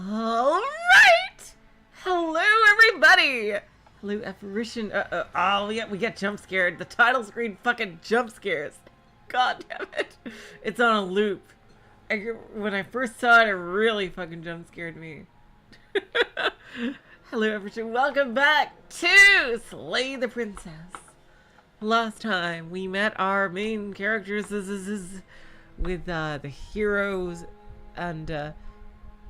All right. Hello, everybody. Hello, apparition. Oh, yeah, we get jump scared. The title screen fucking jump scares. God damn it. It's on a loop. When I first saw it, it really fucking jump scared me. Hello, apparition. Welcome back to Slay the Princess. Last time we met our main characters with the heroes and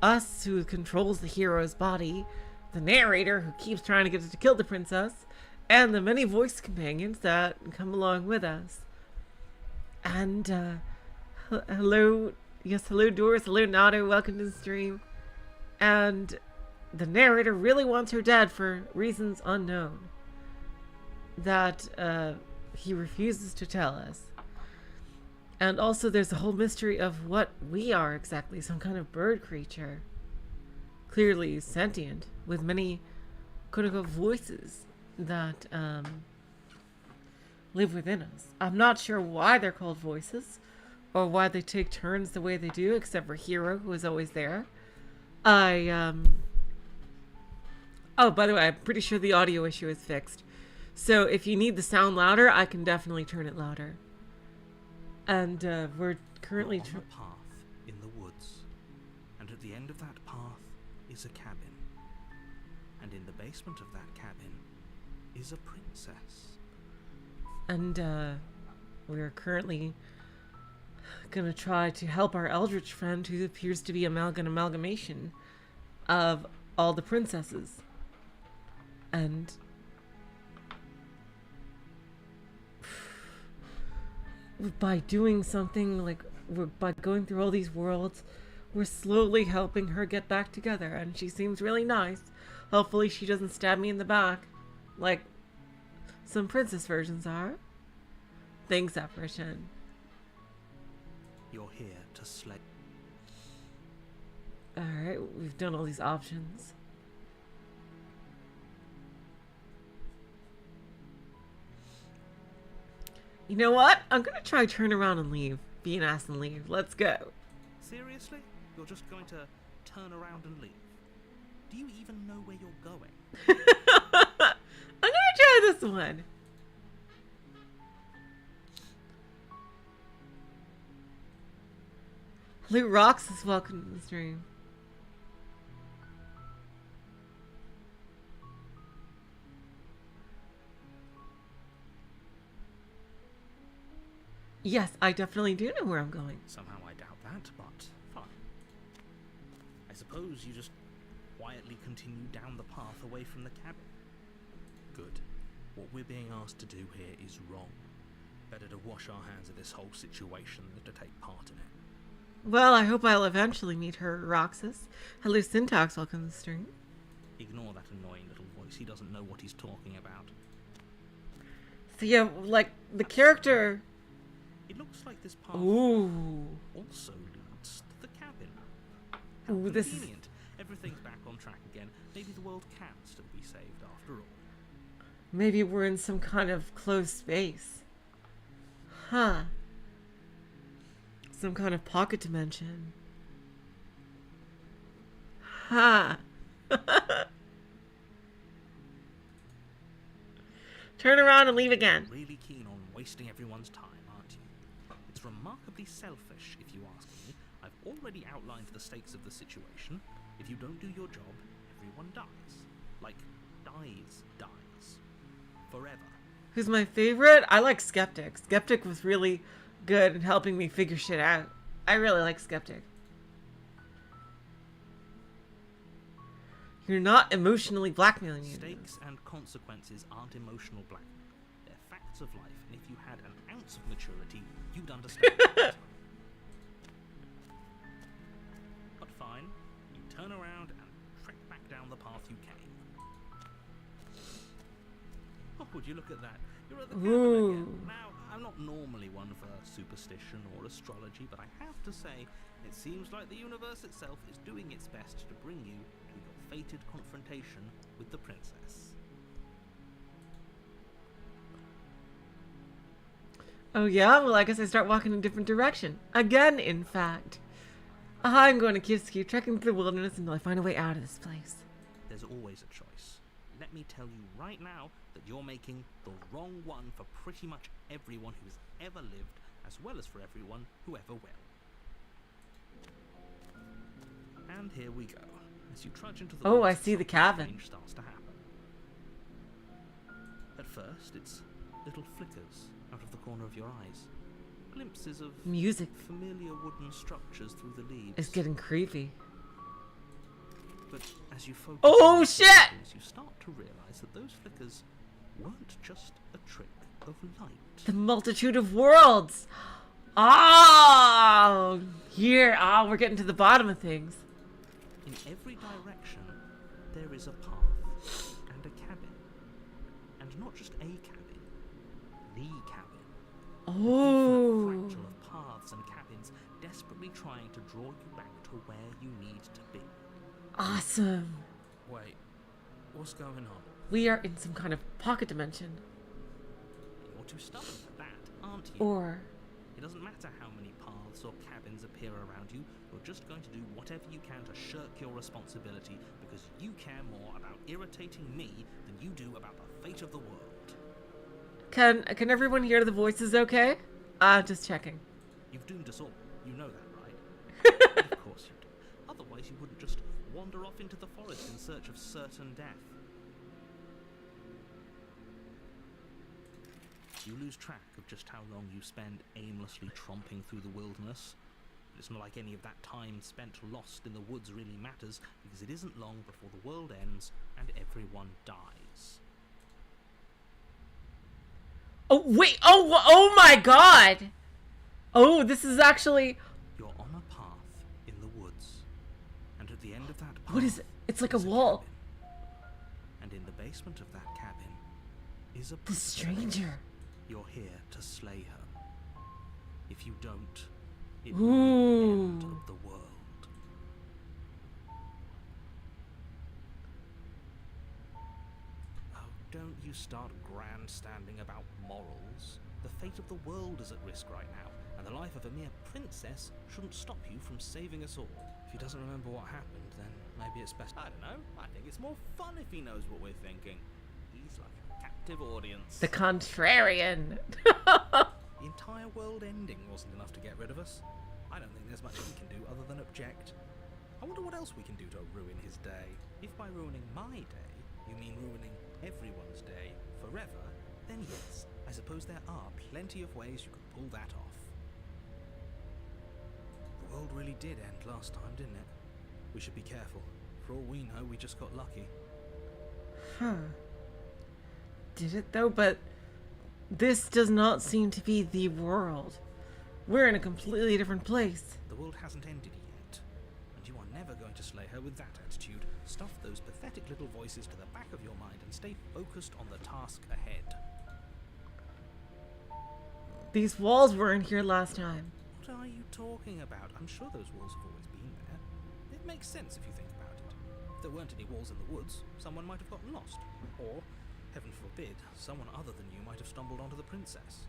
us, who controls the hero's body, the narrator who keeps trying to get us to kill the princess, and the many voice companions that come along with us. And hello, yes, hello Doris, hello Nado, welcome to the stream. And the narrator really wants her dead for reasons unknown that he refuses to tell us. And also there's a whole mystery of what we are exactly, some kind of bird creature. Clearly sentient, with many quote-unquote voices that live within us. I'm not sure why they're called voices, or why they take turns the way they do, except for Hero, who is always there. Oh, by the way, I'm pretty sure the audio issue is fixed. So if you need the sound louder, I can definitely turn it louder. And we're currently on a path in the woods, and at the end of that path is a cabin, and in the basement of that cabin is a princess. And we're currently gonna try to help our Eldritch friend, who appears to be an amalgamation of all the princesses. And by doing something like by going through all these worlds, we're slowly helping her get back together, and she seems really nice. Hopefully she doesn't stab me in the back like some princess versions are. Thanks, apparition. You're here to slay. Alright, we've done all these options. You know what? I'm gonna try turn around and leave. Be an ass and leave. Let's go. Seriously? You're just going to turn around and leave? Do you even know where you're going? I'm gonna try this one. Hello, Rox is welcome to the stream. Yes, I definitely do know where I'm going. Somehow I doubt that, but fine. I suppose you just quietly continue down the path away from the cabin. Good. What we're being asked to do here is wrong. Better to wash our hands of this whole situation than to take part in it. Well, I hope I'll eventually meet her, Roxas. Hello, Syntax, welcome to the stream. Ignore that annoying little voice. He doesn't know what he's talking about. So yeah, like, the character... It looks like this path Ooh. also leads to the cabin. Ooh, this is... Convenient. Everything's back on track again. Maybe the world can still be saved after all. Maybe we're in some kind of closed space. Huh. Some kind of pocket dimension. Huh. Turn around and leave again. Really keen on wasting everyone's time, aren't you? It's remarkably selfish, if you ask me. I've already outlined the stakes of the situation. If you don't do your job, everyone dies. Like, dies. Forever. Who's my favorite? I like Skeptic. Skeptic was really good in helping me figure shit out. I really like Skeptic. You're not emotionally blackmailing me. Stakes and consequences aren't emotional blackmail. They're facts of life, and if you had an ounce of maturity, you'd understand that. But fine, you turn around and trek back down the path you came. Oh, would you look at that? You're at the cabin again. Now, I'm not normally one for superstition or astrology, but I have to say, it seems like the universe itself is doing its best to bring you to your fated confrontation with the princess. Oh yeah? Well, I guess I start walking in a different direction. Again, in fact. I'm going to keep trekking through the wilderness until I find a way out of this place. There's always a choice. Let me tell you right now that you're making the wrong one for pretty much everyone who's ever lived, as well as for everyone who ever will. And here we go. As you trudge into the Oh, woods, I see the something cabin. strange starts to happen. At first, it's little flickers out of the corner of your eyes. Glimpses of Music familiar wooden structures through the leaves. is getting creepy. But as you focus Oh, on the shit! surroundings, you start to realize that those flickers weren't just a trick of light. The multitude of worlds. Oh, here. Oh, we're getting to the bottom of things. In every direction, there is a path and a cabin. And not just a cabin, the cabin. Oh. Fractal of paths and cabins desperately trying to draw you back to where you need to be. Awesome. Wait, what's going on? We are in some kind of pocket dimension. You're too stubborn for that, aren't you? Or It doesn't matter how many paths or cabins appear around you, you're just going to do whatever you can to shirk your responsibility because you care more about irritating me than you do about the fate of the world. can everyone hear the voices okay? Just checking. You've doomed us all. You know that, right? Of course you do. Otherwise you wouldn't just wander off into the forest in search of certain death. You lose track of just how long you spend aimlessly tromping through the wilderness. But it's not like any of that time spent lost in the woods really matters, because it isn't long before the world ends and everyone dies. Oh, wait. Oh my god. Oh, this is actually... You're on a path in the woods, and at the end of that path... What is it? It's like a is wall. cabin. And in the basement of that cabin is a The princess. stranger. You're here to slay her. If you don't, it Ooh. will be the end of the world. Oh, don't you start grandstanding about morals. The fate of the world is at risk right now, and the life of a mere princess shouldn't stop you from saving us all. If he doesn't remember what happened, then maybe it's best. I don't know. I think it's more fun if he knows what we're thinking. He's like a captive audience. The contrarian. The entire world ending wasn't enough to get rid of us. I don't think there's much we can do other than object. I wonder what else we can do to ruin his day. If by ruining my day, you mean ruining everyone's day forever, then yes, I suppose there are plenty of ways you could pull that off. The world really did end last time, didn't it? We should be careful. For all we know, we just got lucky. Huh. Did it though? But this does not seem to be the world. We're in a completely different place. The world hasn't ended yet, and you are never going to slay her with that attitude. Stuff those pathetic little voices to the back of your mind and stay focused on the task ahead. These walls weren't here last time. What are you talking about? I'm sure those walls have always been there. It makes sense if you think about it. If there weren't any walls in the woods, someone might have gotten lost. Or, heaven forbid, someone other than you might have stumbled onto the princess.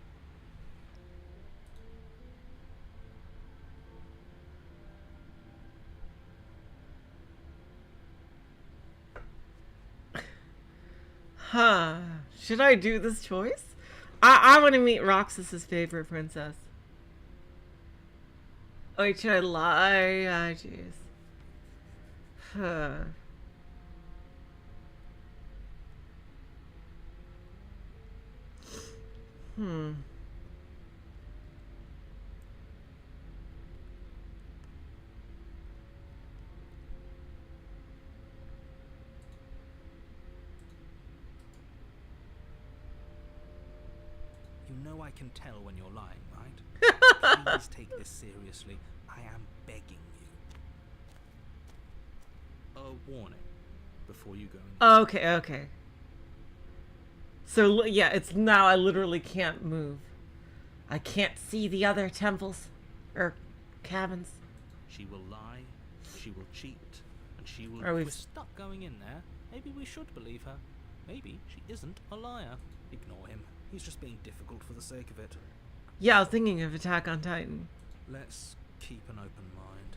Huh. Should I do this choice? I want to meet Roxas's favorite princess. Oh, wait, should I lie? Ah, jeez. Huh. Hmm. You know I can tell when you're lying, right? Please take this seriously. I am begging you. A warning before you go in. Okay, okay. So, yeah, it's now I literally can't move. I can't see the other temples. Or cabins. She will lie, she will cheat, and she will... Are we- We're stuck going in there. Maybe we should believe her. Maybe she isn't a liar. Ignore him. He's just being difficult for the sake of it. Yeah, I was thinking of Attack on Titan. Let's keep an open mind.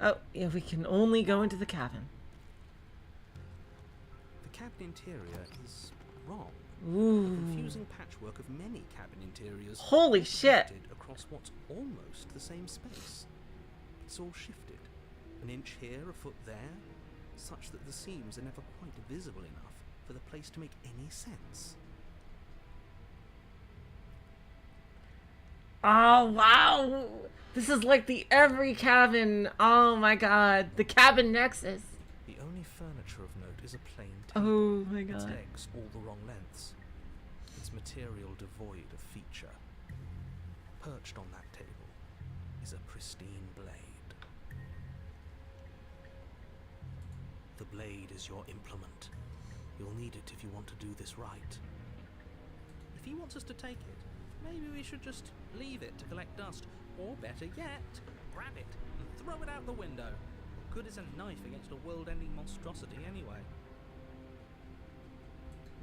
Oh, yeah, we can only go into the cabin. The cabin interior is wrong. Ooh. A confusing patchwork of many cabin interiors. Holy shit. Shifted across what's almost the same space. It's all shifted. An inch here, a foot there, such that the seams are never quite visible enough for the place to make any sense. Oh, wow. This is like the every cabin. Oh my god. The cabin nexus. The only furniture of note is a plain table. Oh my Its god. legs all the wrong lengths. Its material devoid of feature. Perched on that table is a pristine blade. The blade is your implement. You'll need it if you want to do this right. If he wants us to take it, maybe we should just leave it to collect dust. Or better yet, grab it and throw it out the window. What good is a knife against a world-ending monstrosity anyway?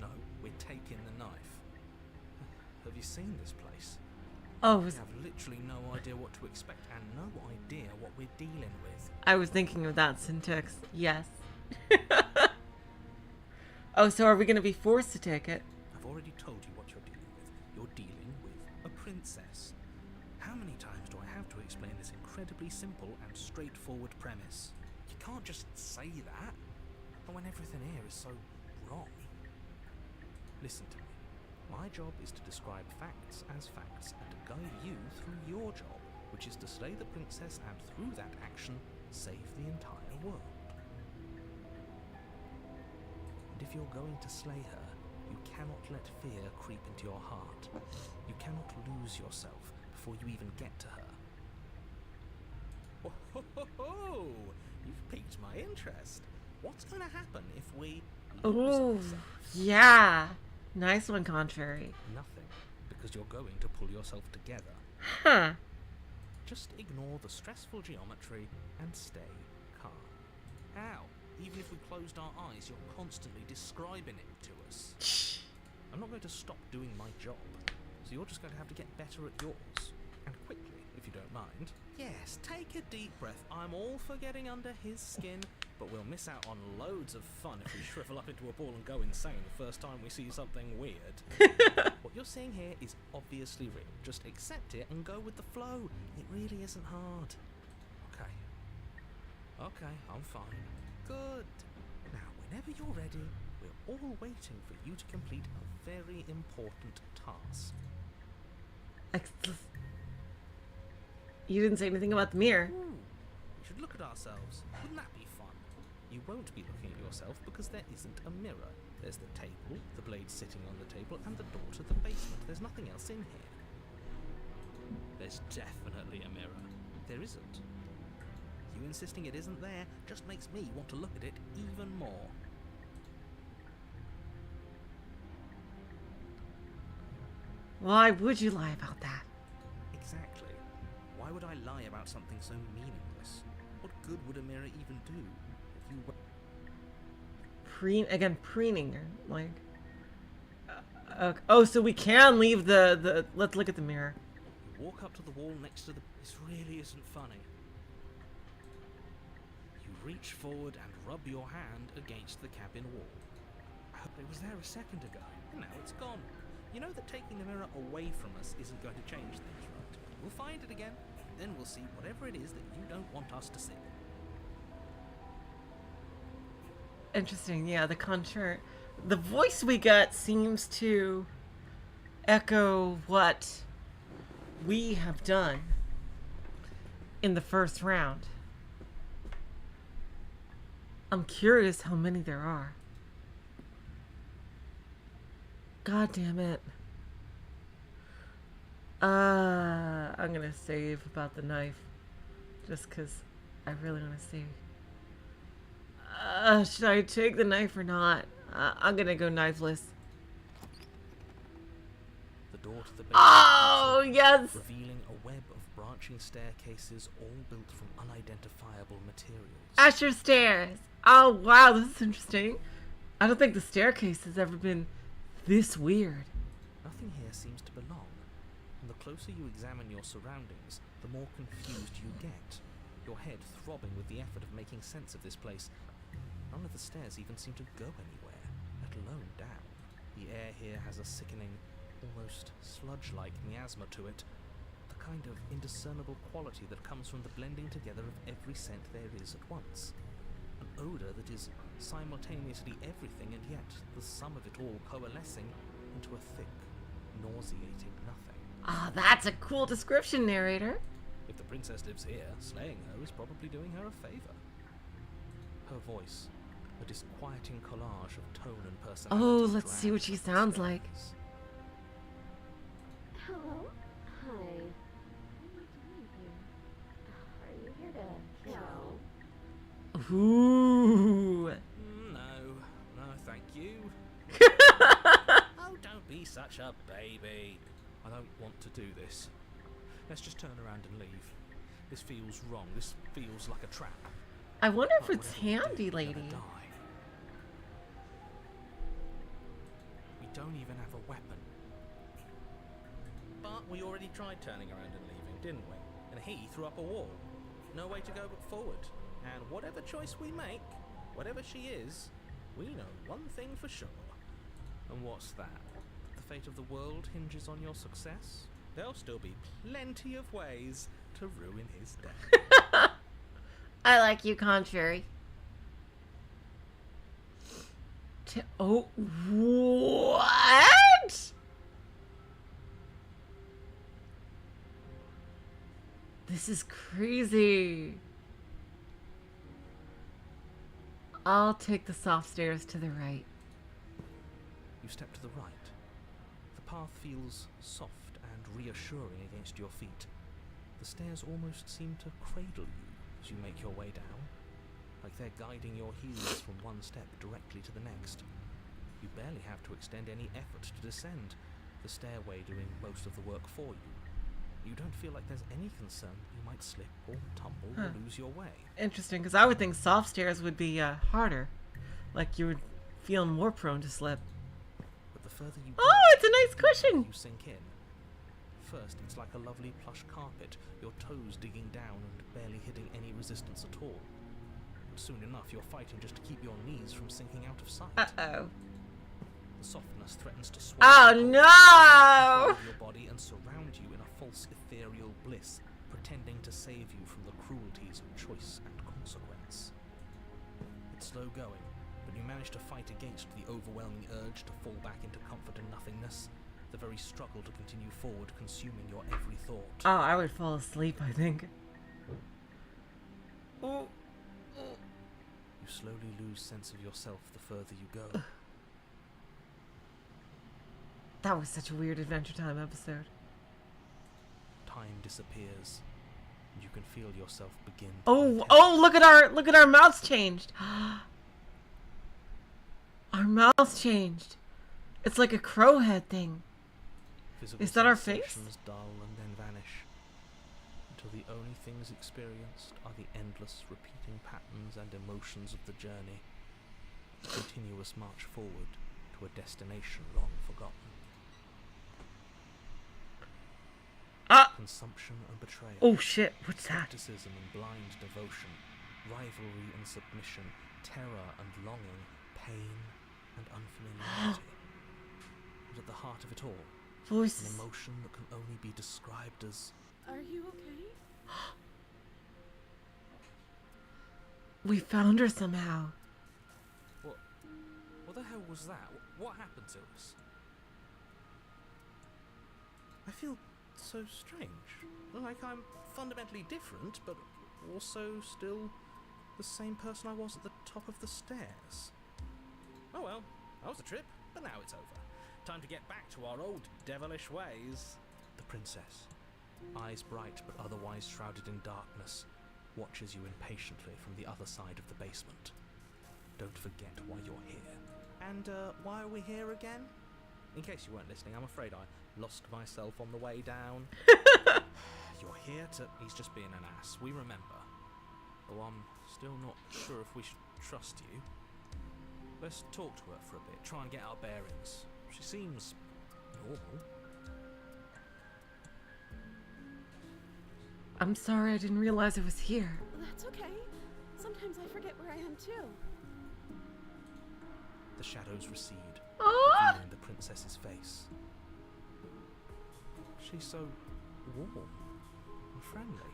No, we're taking the knife. Have you seen this place? Oh, We have literally no idea what to expect and no idea what we're dealing with. I was thinking of that syntax. Yes. Oh, so are we going to be forced to take it? I've already told you what you're dealing with. You're dealing with a princess. How many times do I have to explain this incredibly simple and straightforward premise? You can't just say that, and when everything here is so wrong. Listen to me. My job is to describe facts as facts and to guide you through your job, which is to slay the princess and through that action, save the entire world. And if you're going to slay her, you cannot let fear creep into your heart. You cannot lose yourself before you even get to her. Oh, you've piqued my interest. What's going to happen if we lose Ooh, ourselves? yeah. Nice one, Contrary. Nothing, because you're going to pull yourself together. Huh. Just ignore the stressful geometry and stay calm. How? Even if we closed our eyes, you're constantly describing it to us. I'm not going to stop doing my job, so you're just going to have to get better at yours. And quickly, if you don't mind. Yes, take a deep breath. I'm all for getting under his skin, but we'll miss out on loads of fun if we shrivel up into a ball and go insane the first time we see something weird. What you're seeing here is obviously real. Just accept it and go with the flow. It really isn't hard. Okay, I'm fine. Good. Now, whenever you're ready, we're all waiting for you to complete a very important task. You didn't say anything about the mirror. Ooh, we should look at ourselves. Wouldn't that be fun? You won't be looking at yourself because there isn't a mirror. There's the table, the blade sitting on the table, and the door to the basement. There's nothing else in here. There's definitely a mirror. There isn't. You insisting it isn't there just makes me want to look at it even more. Why would you lie about that? Exactly. Why would I lie about something so meaningless? What good would a mirror even do if you were... Preening her, like... okay. Oh, so we can leave the... Let's look at the mirror. You walk up to the wall next to the... This really isn't funny. You reach forward and rub your hand against the cabin wall. It was there a second ago, and now it's gone. You know that taking the mirror away from us isn't going to change things, right? We'll find it again, then we'll see whatever it is that you don't want us to see. Interesting, yeah, the concert. The voice we got seems to echo what we have done in the first round. I'm curious how many there are. God damn it. I'm gonna save about the knife. Just because I really want to see. Should I take the knife or not? I'm gonna go knifeless. The door to the basement Oh, yes! revealing a web of branching staircases all built from unidentifiable materials. Asher stairs. Oh, wow, this is interesting. I don't think the staircase has ever been this weird. Nothing here seems to belong, and the closer you examine your surroundings, the more confused you get. your head throbbing with the effort of making sense of this place. None of the stairs even seem to go anywhere, let alone down. The air here has a sickening, almost sludge-like miasma to it, the kind of indiscernible quality that comes from the blending together of every scent there is at once. An odour that is simultaneously everything and yet the sum of it all coalescing into a thick, nauseating nothing. Ah, that's a cool description, narrator. If the princess lives here, slaying her is probably doing her a favour. Her voice, a disquieting collage of tone and personality. Oh, let's see what she sounds like. Hello? Hi. What are you doing here? Are you here to kill? Ooh. No, thank you. Oh, don't be such a baby. I don't want to do this. Let's just turn around and leave. This feels wrong. This feels like a trap. I wonder if But it's whatever we do, Handy we're Lady. gonna die. We don't even have a weapon. But we already tried turning around and leaving, didn't we? And he threw up a wall. No way to go but forward. And whatever choice we make, whatever she is, we know one thing for sure. And what's that? The fate of the world hinges on your success? There'll still be plenty of ways to ruin his day. I like you, contrary. Oh, what? This is crazy. I'll take the soft stairs to the right. You step to the right. The path feels soft and reassuring against your feet. The stairs almost seem to cradle you as you make your way down, like they're guiding your heels from one step directly to the next. You barely have to extend any effort to descend, the stairway doing most of the work for you. You don't feel like there's any concern you might slip or tumble or lose your way. Interesting, because I would think soft stairs would be harder. Like you would feel more prone to slip. But the further you Oh, it's a nice cushion. you sink in. First, it's like a lovely plush carpet, your toes digging down and barely hitting any resistance at all. But soon enough, you're fighting just to keep your knees from sinking out of sight. Uh-oh. The softness threatens to Oh, swallow no! your body and surround you in a false ethereal bliss, pretending to save you from the cruelties of choice and consequence. It's slow going, but you manage to fight against the overwhelming urge to fall back into comfort and nothingness. The very struggle to continue forward, consuming your every thought. Oh, I would fall asleep, I think. Oh. You slowly lose sense of yourself the further you go. That was such a weird Adventure Time episode. Time disappears, and you can feel yourself begin to Oh, untether. oh, look at our mouths changed. Our mouths changed. It's like a crow head thing. Physical Is that our face? sensations dull and then vanish, until the only things experienced are the endless repeating patterns and emotions of the journey, a continuous march forward to a destination long forgotten. Ah! Consumption and betrayal. Oh shit, what's that? Skepticism and blind devotion, rivalry and submission, terror and longing, pain and unfamiliarity. And at the heart of it all, an Voices. emotion that can only be described as Are you okay? We found her somehow. what the hell was that? What happened to us? I feel so strange. Like I'm fundamentally different, but also still the same person I was at the top of the stairs. Oh well, that was a trip, but now it's over. Time to get back to our old devilish ways. The princess, eyes bright but otherwise shrouded in darkness, watches you impatiently from the other side of the basement. Don't forget why you're here. And why are we here again? In case you weren't listening, I'm afraid I lost myself on the way down. You're here to... He's just being an ass. We remember. Though I'm still not sure if we should trust you. Let's talk to her for a bit. Try and get our bearings. She seems normal. I'm sorry, I didn't realize it was here. The It's okay. Sometimes I forget where I am too. The shadows recede, Oh! revealing the princess's face. She's so warm and friendly.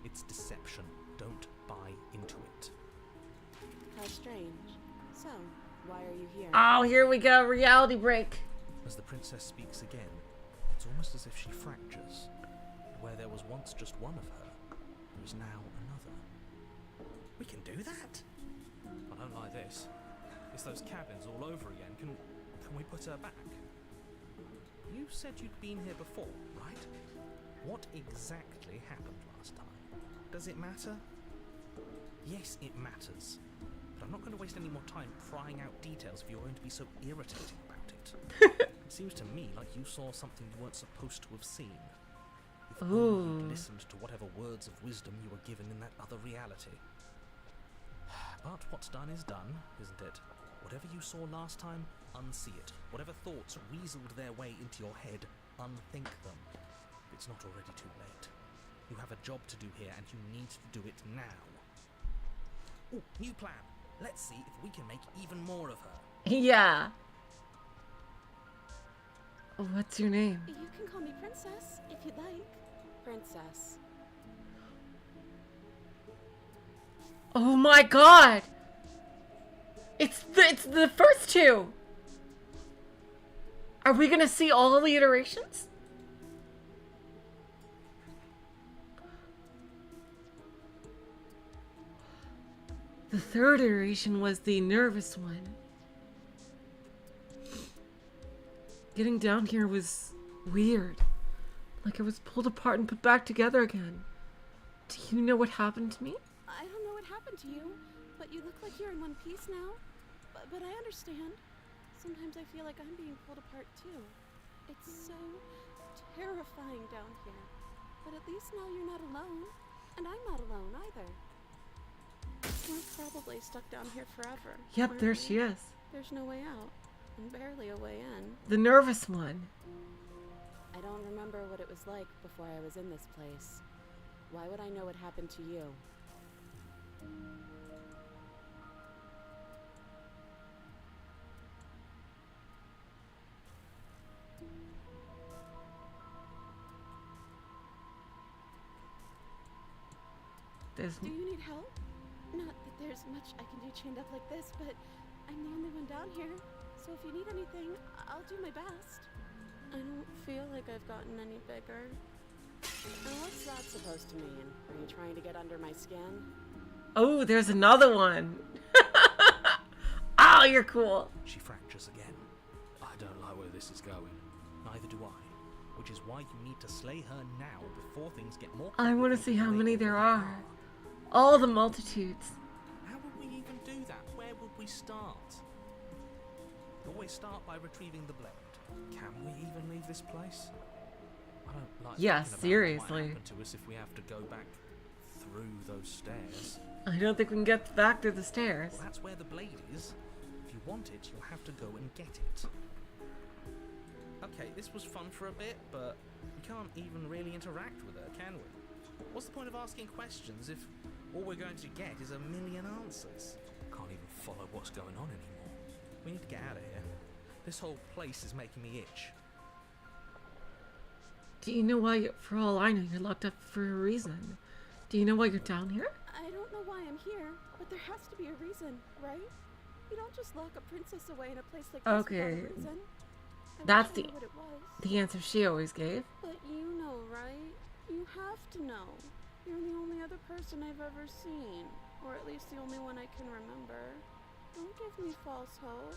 It's deception. Don't buy into it. How strange. So, why are you here? Oh, here we go. Reality break. As the princess speaks again, it's almost as if she fractures. Where there was once just one of her, there is now another. We can do that? I don't like this. It's those cabins all over again. Can we put her back? You said you'd been here before, right? What exactly happened last time? Does it matter? Yes, it matters. But I'm not going to waste any more time prying out details if you're going to be so irritating about it. It seems to me like you saw something you weren't supposed to have seen. If only you'd listened to whatever words of wisdom you were given in that other reality. But what's done is done, isn't it? Whatever you saw last time, unsee it. Whatever thoughts weaseled their way into your head, unthink them. It's not already too late. You have a job to do here, and you need to do it now. Ooh, new plan. Let's see if we can make even more of her. Yeah. What's your name? You can call me Princess, if you'd like. Princess. Oh my god! It's the first two! Are we gonna see all the iterations? The third iteration was the nervous one. Getting down here was weird. Like I was pulled apart and put back together again. Do you know what happened to me? I don't know what happened to you, but you look like you're in one piece now. But I understand. Sometimes I feel like I'm being pulled apart too. It's so terrifying down here. But at least now you're not alone. And I'm not alone either. We're probably stuck down here forever. Yep, aren't there we? she is. There's no way out. And barely a way in. The nervous one. I don't remember what it was like before I was in this place. Why would I know what happened to you? Do you need help? Not that there's much I can do chained up like this, but I'm the only one down here. So if you need anything, I'll do my best. I don't feel like I've gotten any bigger. And what's that supposed to mean? Are you trying to get under my skin? Oh, there's another one. Oh, you're cool. She fractures again. I don't like where this is going. Neither do I. Which is why you need to slay her now before things get more I want to see how complicated many than they there already are. All the multitudes. How would we even do that? Where would we start? Always start by retrieving the blade. Can we even leave this place? I don't like Yeah, thinking about seriously. what might happen to us if we have to go back through those stairs. I don't think we can get back to the stairs. Well, that's where the blade is. If you want it, you'll have to go and get it. Okay, this was fun for a bit, but we can't even really interact with her, can we? What's the point of asking questions if all we're going to get is a million answers? Can't even follow what's going on anymore. We need to get out of here. This whole place is making me itch. Do you know why, for all I know, you're locked up for a reason? Do you know why you're down here? I don't know why I'm here, but there has to be a reason, right? You don't just lock a princess away in a place like this Okay. without a reason. I That's wish I the- knew what it was. The answer she always gave. But you know, right? You have to know. You're the only other person I've ever seen. Or at least the only one I can remember. Don't give me false hope.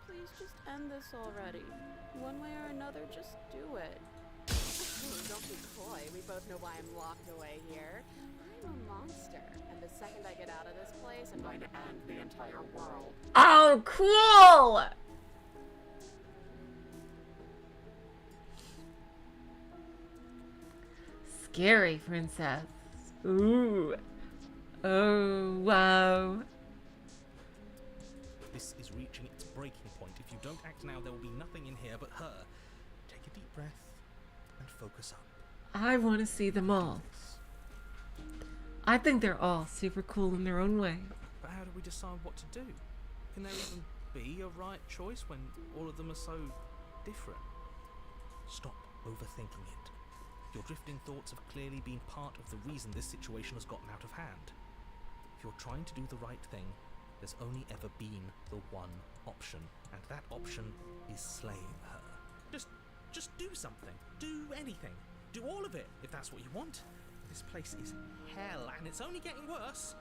Please just end this already. One way or another, just do it. Don't be coy. We both know why I'm locked away here. I'm a monster. And the second I get out of this place, I'm going to end the entire world. Oh, cool! Scary princess. Ooh. Oh, wow. This is reaching its breaking point. If you don't act now, there will be nothing in here but her. Take a deep breath and focus up. I want to see them all. I think they're all super cool in their own way. But how do we decide what to do? Can there even be a right choice when all of them are so different? Stop overthinking it. Your drifting thoughts have clearly been part of the reason this situation has gotten out of hand. If you're trying to do the right thing, there's only ever been the one option, and that option is slaying her. Just do something. Do anything. Do all of it, if that's what you want. This place is hell, and it's only getting worse.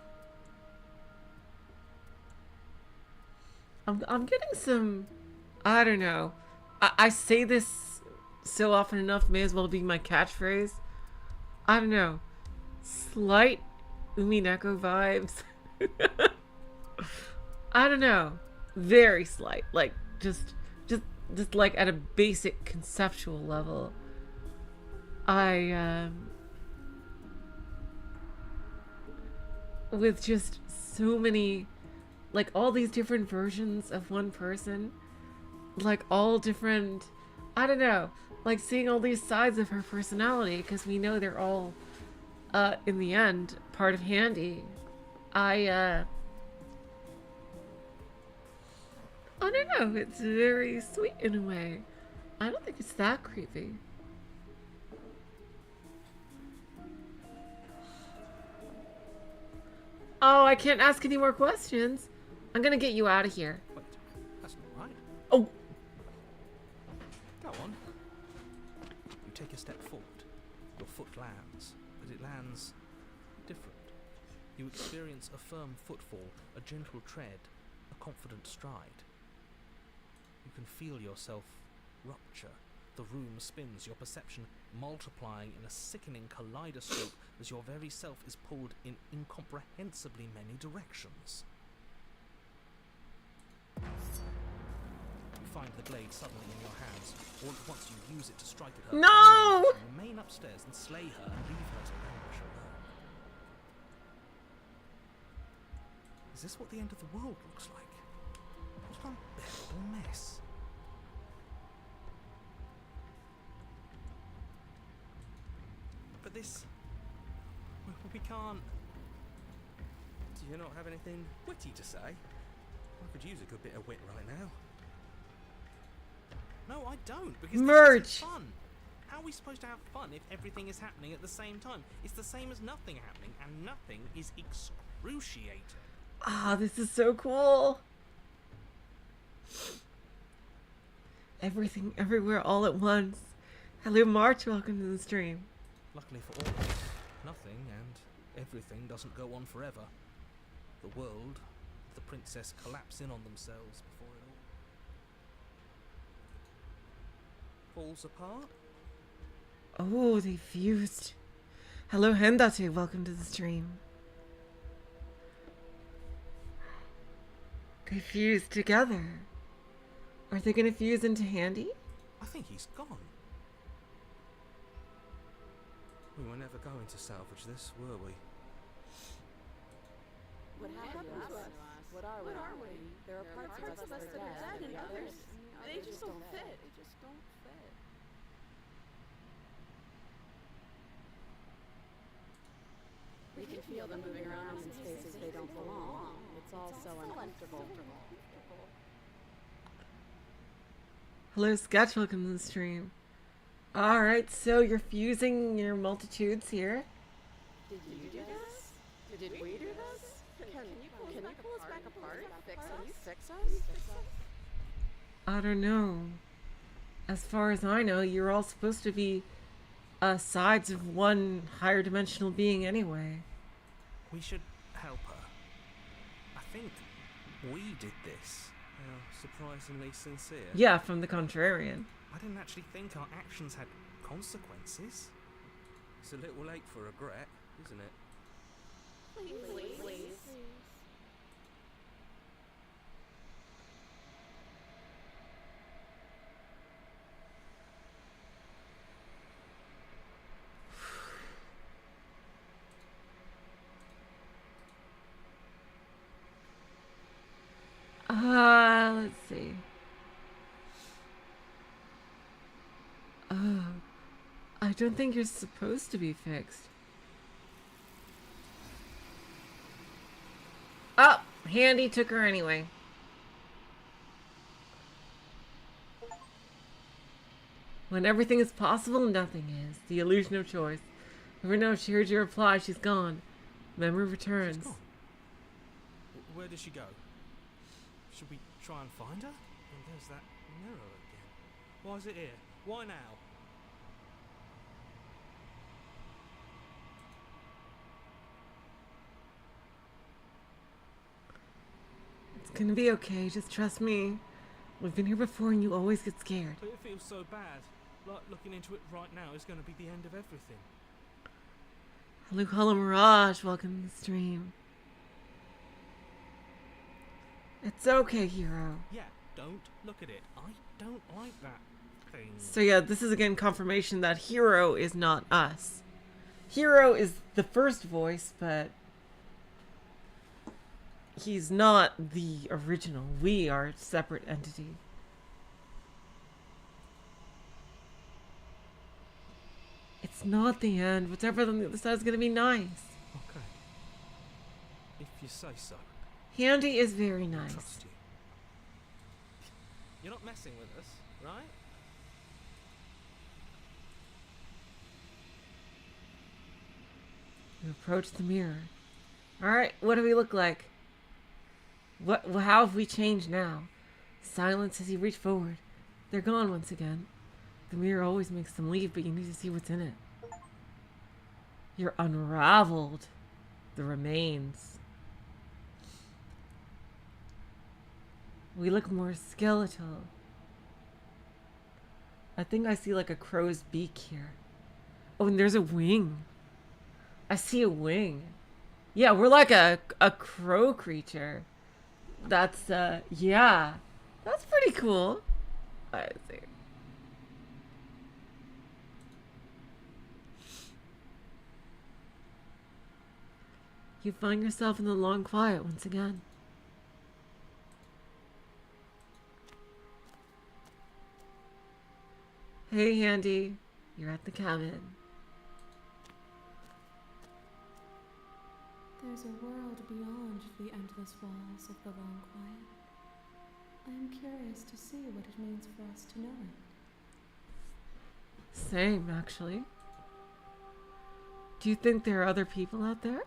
I'm getting some, I don't know. I say this so often enough, may as well be my catchphrase. I don't know. Slight Umineko vibes. I don't know. Very slight. Like, just like at a basic conceptual level. With just so many, like all these different versions of one person, like all different, I don't know, like seeing all these sides of her personality, because we know they're all, in the end, part of Handy. I don't know, it's very sweet in a way. I don't think it's that creepy. Oh, I can't ask any more questions. I'm gonna get you out of here. Wait, that's not right. Oh, Go on. You take a step forward. Your foot lands, but it lands different. You experience a firm footfall, a gentle tread, a confident stride. You can feel yourself rupture. The room spins, your perception multiplying in a sickening kaleidoscope as your very self is pulled in incomprehensibly many directions. You find the blade suddenly in your hands. All at once you use it to strike at her. No! You remain upstairs and slay her and leave her to languish alone. Is this what the end of the world looks like? What an unbearable mess. But this... we can't... Do you not have anything witty to say? I could use a good bit of wit right now. No, I don't, because Merch. this isn't fun. How are we supposed to have fun if everything is happening at the same time? It's the same as nothing happening, and nothing is excruciating. ah, this is so cool. Everything, everywhere, all at once. Hello, March. Welcome to the stream. Luckily for all of us, nothing and everything doesn't go on forever. The world, the princess collapse in on themselves before it all falls apart. Oh, they fused. Hello, Hendate. Welcome to the stream. They fused together. Are they gonna fuse into Handy? I think he's gone. We were never going to salvage this, were we? What happened to us? What are we? There are parts of us that are dead, and others, They just don't fit. They just don't fit. we can feel them moving around in spaces they don't belong. It's all so uncomfortable. Hello, Sketch. Welcome to the stream. Alright, so you're fusing your multitudes here. Did you do this? Did we do this? Can you pull us back apart? Fix us? I don't know. As far as I know, you're all supposed to be sides of one higher dimensional being anyway. We should help her. I think we did this. Surprisingly sincere. Yeah, from the Contrarian. I didn't actually think our actions had consequences. It's a little late for regret, isn't it? Please. Let's see. Oh, I don't think you're supposed to be fixed. Handy took her anyway. When everything is possible, nothing is. The illusion of choice. Never know if she heard your reply, she's gone. Memory returns. She's gone. Where did she go? Should we try and find her? And there's that mirror again. Why is it here? Why now? It's gonna be okay, just trust me. We've been here before and you always get scared. But it feels so bad. Like looking into it right now is going to be the end of everything. Hello, Hollow Mirage, welcome to the stream. It's okay, hero. Yeah, don't look at it. I don't like that thing. So yeah, this is again confirmation that Hero is not us. Hero is the first voice, but he's not the original. We are a separate entity. It's not the end. Whatever on the other side is gonna be nice. Okay. If you say so. Handy is very I nice. trust you. You're not messing with us, right? You approach the mirror. Alright, what do we look like? How have we changed now? Silence as you reach forward. They're gone once again. The mirror always makes them leave, but you need to see what's in it. You're unraveled. The remains. We look more skeletal. I think I see like a crow's beak here. Oh, and there's a wing. I see a wing. Yeah, we're like a crow creature. That's, yeah. That's pretty cool. I see. You find yourself in the long quiet once again. Hey, Handy. You're at the cabin. There's a world beyond the endless walls of the long quiet. I am curious to see what it means for us to know it. Same, actually. Do you think there are other people out there?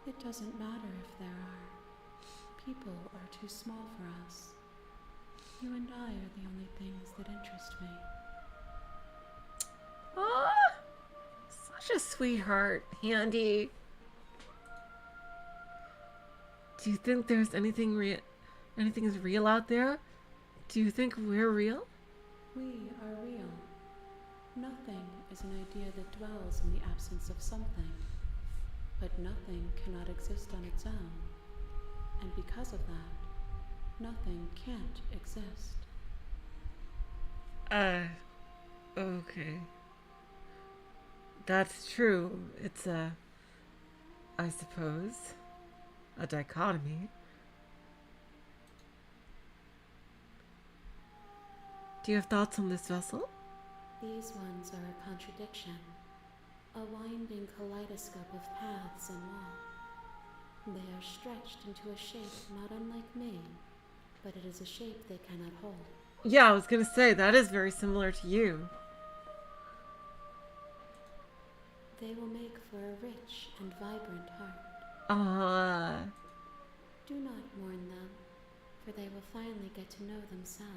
It doesn't matter if there are. People are too small for us. You and I are the only things that interest me. Ah, such a sweetheart, Handy. Do you think there's anything is real out there? Do you think we're real? We are real. Nothing is an idea that dwells in the absence of something. But nothing cannot exist on its own. And because of that, nothing can't exist. Okay. That's true. It's I suppose, a dichotomy. Do you have thoughts on this vessel? These ones are a contradiction. A winding kaleidoscope of paths and wall. They are stretched into a shape not unlike me, but it is a shape they cannot hold. Yeah, I was gonna say, that is very similar to you. They will make for a rich and vibrant heart. Do not mourn them, for they will finally get to know themselves.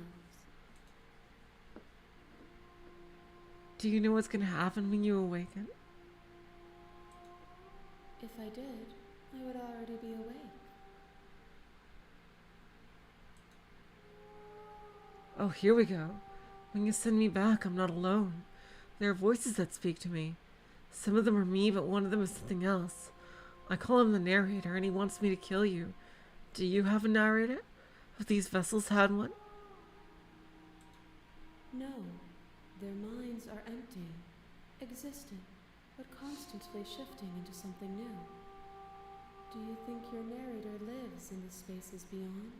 Do you know what's gonna happen when you awaken? If I did, I would already be awake. Oh, here we go. When you send me back, I'm not alone. There are voices that speak to me. Some of them are me, but one of them is something else. I call him the narrator, and he wants me to kill you. Do you have a narrator? Have these vessels had one? No, their minds are empty, existent, but constantly shifting into something new. Do you think your narrator lives in the spaces beyond?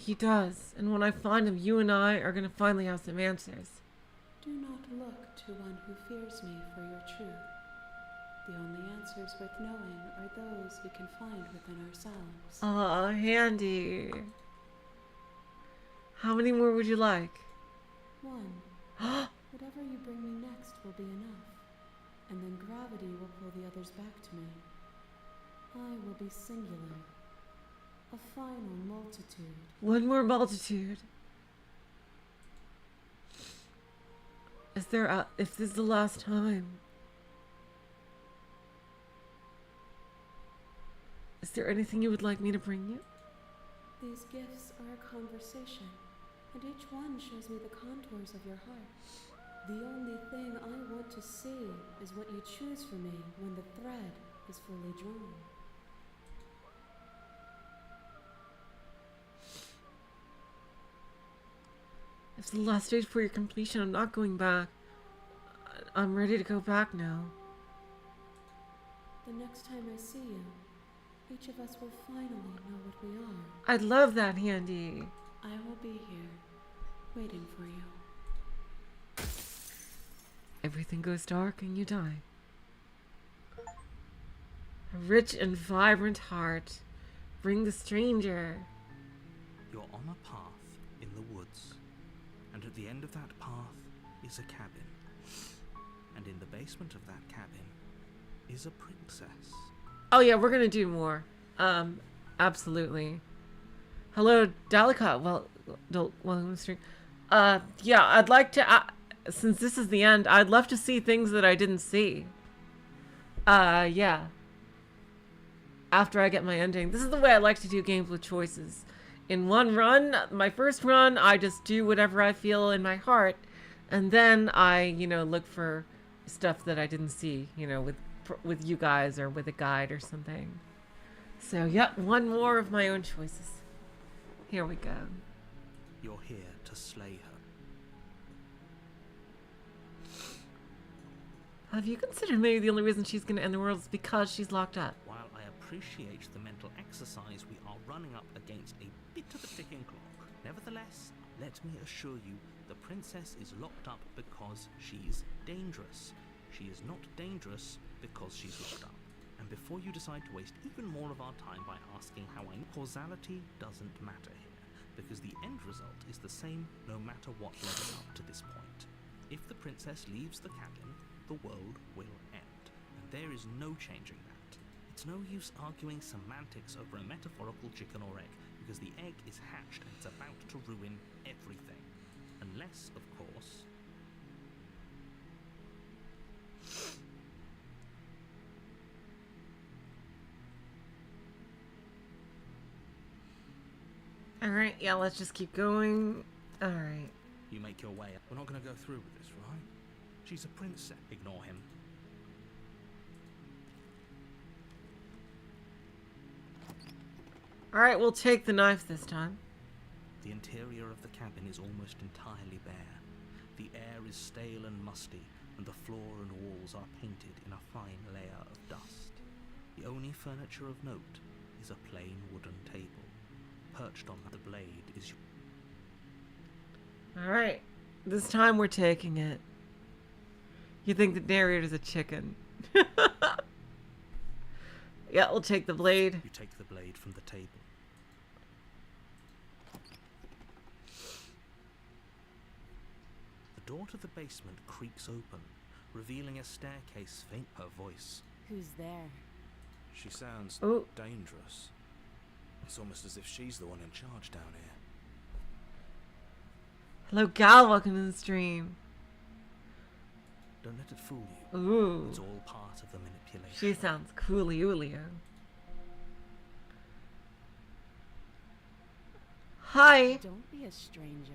He does. And when I find him, you and I are gonna finally have some answers. Do not look to one who fears me for your truth. The only answers worth knowing are those we can find within ourselves. Aw, Handy. How many more would you like? One. Whatever you bring me next will be enough, and then gravity will pull the others back to me. I will be singular, a final multitude. One more multitude. If this is the last time, is there anything you would like me to bring you? These gifts are a conversation, and each one shows me the contours of your heart. The only thing I want to see is what you choose for me when the thread is fully drawn. It's the last stage for your completion. I'm not going back. I'm ready to go back now. The next time I see you, each of us will finally know what we are. I'd love that, Handy. I will be here, waiting for you. Everything goes dark and you die. A rich and vibrant heart. Bring the stranger. You're on a path in the woods, and at the end of that path is a cabin. And in the basement of that cabin is a princess. Oh yeah, we're gonna do more. Absolutely. Hello, Dalika. Welcome to stream. Yeah, I'd like to, since this is the end, I'd love to see things that I didn't see. Yeah. After I get my ending. This is the way I like to do games with choices. In one run, my first run, I just do whatever I feel in my heart. And then I, look for stuff that I didn't see, with you guys or with a guide or something. So, yep, one more of my own choices. Here we go. You're here to slay her. Have you considered maybe the only reason she's going to end the world is because she's locked up? While I appreciate the mental exercise, we are running up against a bit of a ticking clock. Nevertheless, let me assure you, the princess is locked up because she's dangerous. She is not dangerous because she's locked up. And before you decide to waste even more of our time by asking how I know, causality doesn't matter here, because the end result is the same no matter what led us up to this point. If the princess leaves the cabin, the world will end, and there is no changing that. It's no use arguing semantics over a metaphorical chicken or egg, because the egg is hatched and it's about to ruin everything. Unless, of course... Alright, yeah, let's just keep going. Alright. You make your way up. We're not going to go through with this, right? She's a princess. Ignore him. Alright, we'll take the knife this time. The interior of the cabin is almost entirely bare. The air is stale and musty, and the floor and walls are painted in a fine layer of dust. The only furniture of note is a plain wooden table. Perched on the blade is your... Alright, this time we're taking it. You think the narrator's a chicken. Yeah, we'll take the blade. You take the blade from the table. The door to the basement creaks open, revealing a staircase faint her voice. Who's there? She sounds Oh. dangerous. It's almost as if she's the one in charge down here. Hello, Gal. Welcome to the stream. Don't let it fool you. Ooh. It's all part of the manipulation. She sounds coolio. Hi. Don't be a stranger.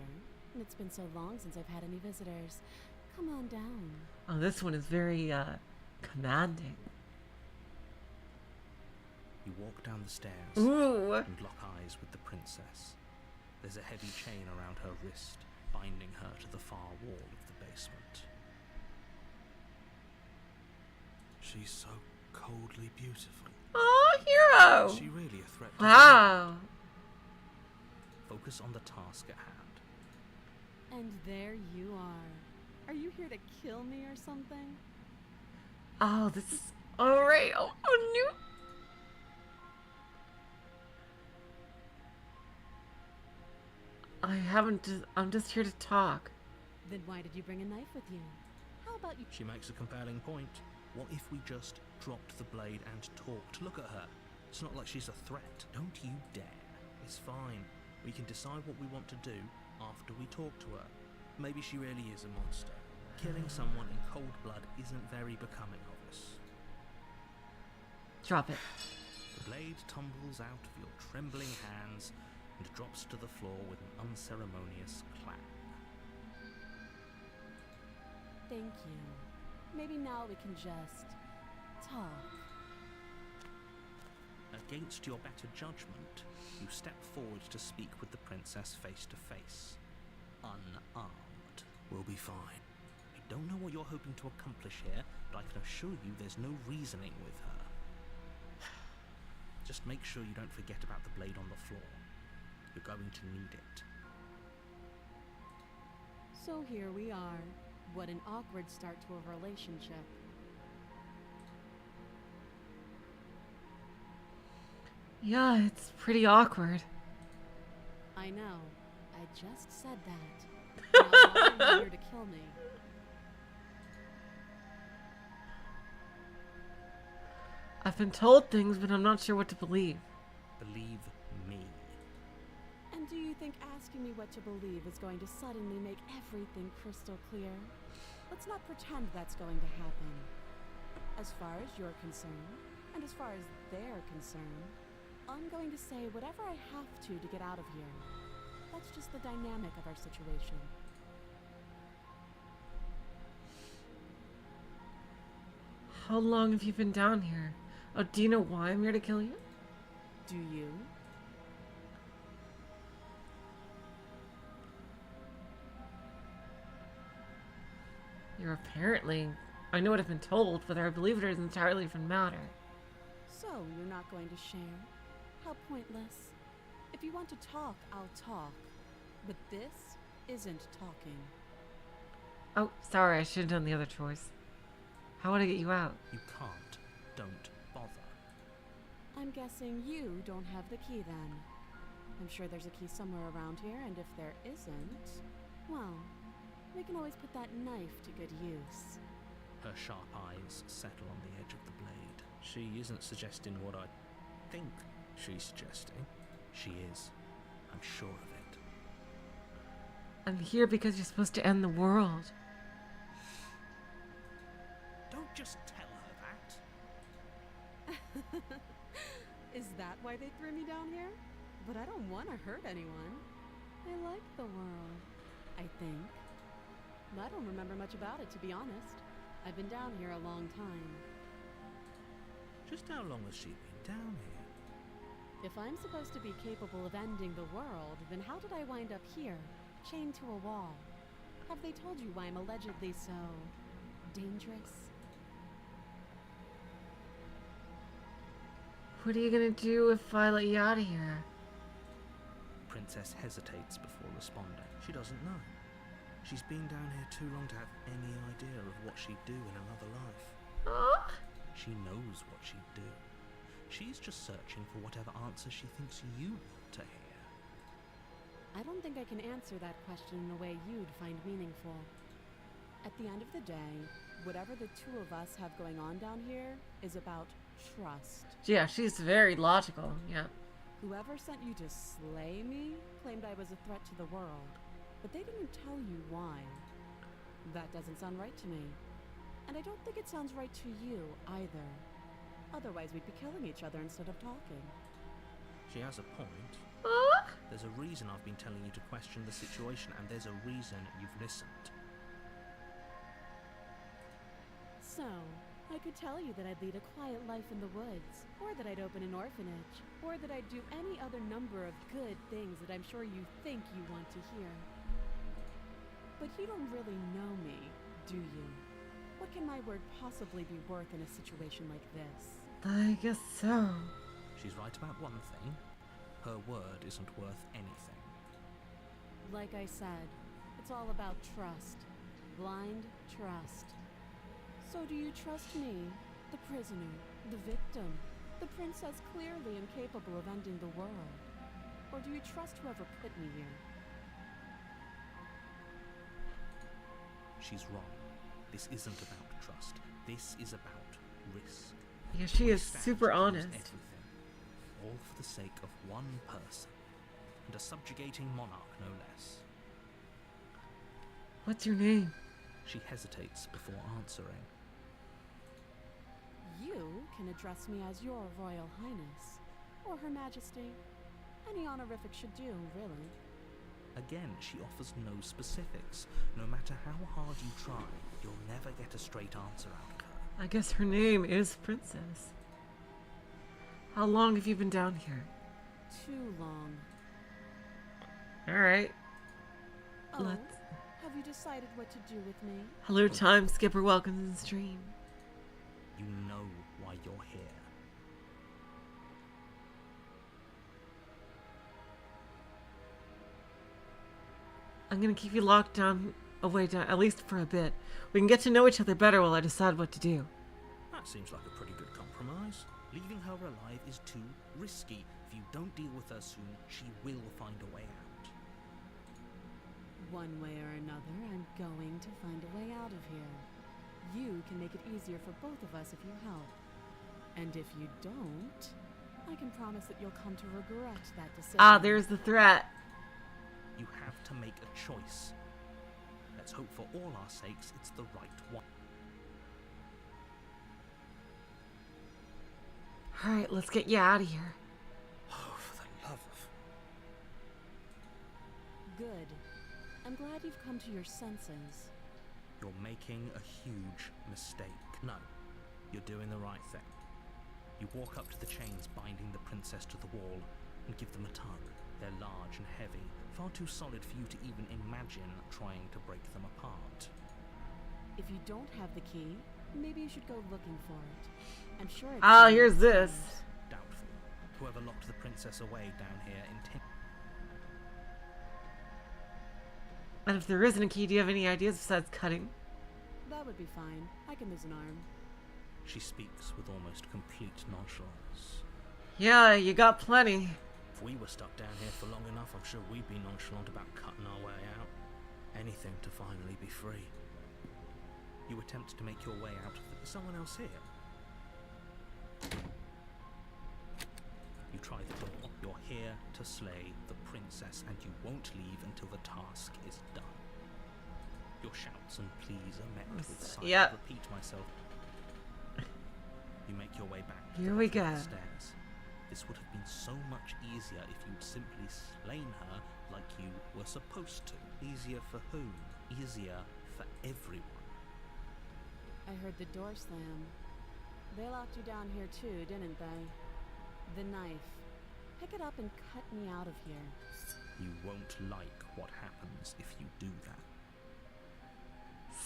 It's been so long since I've had any visitors. Come on down. Oh, this one is very, commanding. You walk down the stairs Ooh. and lock eyes with the princess. There's a heavy chain around her wrist, binding her to the far wall of the basement. She's so coldly beautiful. Oh, hero. Is she really a threat to Wow. Focus on the task at hand. And there you are. Are you here to kill me or something? Oh, this is alright. Oh no. I'm just here to talk. Then why did you bring a knife with you? How about you She makes a compelling point. What if we just dropped the blade and talked? Look at her. It's not like she's a threat. Don't you dare. It's fine. We can decide what we want to do after we talk to her. Maybe she really is a monster. Killing someone in cold blood isn't very becoming of us. Drop it. The blade tumbles out of your trembling hands and drops to the floor with an unceremonious clang. Thank you. Maybe now we can just talk. Against your better judgment, you step forward to speak with the princess face to face. Unarmed. We'll be fine. I don't know what you're hoping to accomplish here, but I can assure you there's no reasoning with her. Just make sure you don't forget about the blade on the floor. You're going to need it. So here we are. What an awkward start to a relationship. Yeah, it's pretty awkward. I know. I just said that. Now why are you here to kill me? I've been told things, but I'm not sure what to believe. Believe me. And do you think asking me what to believe is going to suddenly make everything crystal clear? Let's not pretend that's going to happen. As far as you're concerned, and as far as they're concerned, I'm going to say whatever I have to get out of here. That's just the dynamic of our situation. How long have you been down here? Oh, do you know why I'm here to kill you? Do you? You're apparently... I know what I've been told, whether I believe it is entirely different matter. So, you're not going to share? How pointless. If you want to talk, I'll talk. But this isn't talking. Oh, sorry, I should have done the other choice. How would I get you out? You can't. Don't bother. I'm guessing you don't have the key then. I'm sure there's a key somewhere around here, and if there isn't, well, we can always put that knife to good use. Her sharp eyes settle on the edge of the blade. She isn't suggesting what I think she's suggesting. She is. I'm sure of it. I'm here because you're supposed to end the world. Don't just tell her that. Is that why they threw me down here? But I don't want to hurt anyone. I like the world, I think. I don't remember much about it, to be honest. I've been down here a long time. Just how long has she been down here? If I'm supposed to be capable of ending the world, then how did I wind up here, chained to a wall? Have they told you why I'm allegedly so dangerous? What are you gonna do if I let you out of here? Princess hesitates before responding. She doesn't know. She's been down here too long to have any idea of what she'd do in another life. Oh? She knows what she'd do. She's just searching for whatever answer she thinks you want to hear. I don't think I can answer that question in a way you'd find meaningful. At the end of the day, whatever the two of us have going on down here is about trust. Yeah, she's very logical, yeah. Whoever sent you to slay me claimed I was a threat to the world, but they didn't tell you why. That doesn't sound right to me. And I don't think it sounds right to you either. Otherwise we'd be killing each other instead of talking. She has a point. There's a reason I've been telling you to question the situation, and there's a reason you've listened. So, I could tell you that I'd lead a quiet life in the woods, or that I'd open an orphanage, or that I'd do any other number of good things that I'm sure you think you want to hear. But you don't really know me, do you? What can my word possibly be worth in a situation like this? I guess so. She's right about one thing. Her word isn't worth anything. Like I said, it's all about trust. Blind trust. So do you trust me, the prisoner, the victim, the princess clearly incapable of ending the world? Or do you trust whoever put me here? She's wrong. This isn't about trust. This is about risk. Yeah, she We is stand super to lose honest. everything, all for the sake of one person, and a subjugating monarch no less. What's your name? She hesitates before answering. You can address me as your Royal Highness, or Her Majesty. Any honorific should do, really. Again, she offers no specifics. No matter how hard you try, you'll never get a straight answer out of her. I guess her name is Princess. How long have you been down here? Too long. Alright. Oh, Let's... have you decided what to do with me? Hello, Time Skipper. Welcome to the stream. You know why you're here. I'm gonna keep you locked down, away down, at least for a bit. We can get to know each other better while I decide what to do. That seems like a pretty good compromise. Leaving her alive is too risky. If you don't deal with her soon, she will find a way out. One way or another, I'm going to find a way out of here. You can make it easier for both of us if you help. And if you don't, I can promise that you'll come to regret that decision. Ah, there's the threat. You have to make a choice. Let's hope for all our sakes it's the right one. Alright, let's get you out of here. Oh, for the love of... Good. I'm glad you've come to your senses. You're making a huge mistake. No, you're doing the right thing. You walk up to the chains binding the princess to the wall and give them a tug. They're large and heavy, far too solid for you to even imagine trying to break them apart. If you don't have the key, maybe you should go looking for it. I'm sure it's... Ah, here's this. Doubtful. Whoever locked the princess away down here And if there isn't a key, do you have any ideas besides cutting? That would be fine. I can lose an arm. She speaks with almost complete nonchalance. Yeah, you got plenty. If we were stuck down here for long enough, I'm sure we'd be nonchalant about cutting our way out. Anything to finally be free. You attempt to make your way out of the... Is someone else here? You try the door. You're here to slay the princess, and you won't leave until the task is done. Your shouts and pleas are met with silent. Yep. Repeat myself. You make your way back. Here we to the go. stairs. This would have been so much easier if you'd simply slain her like you were supposed to. Easier for whom? Easier for everyone. I heard the door slam. They locked you down here too, didn't they? The knife. Pick it up and cut me out of here. You won't like what happens if you do that.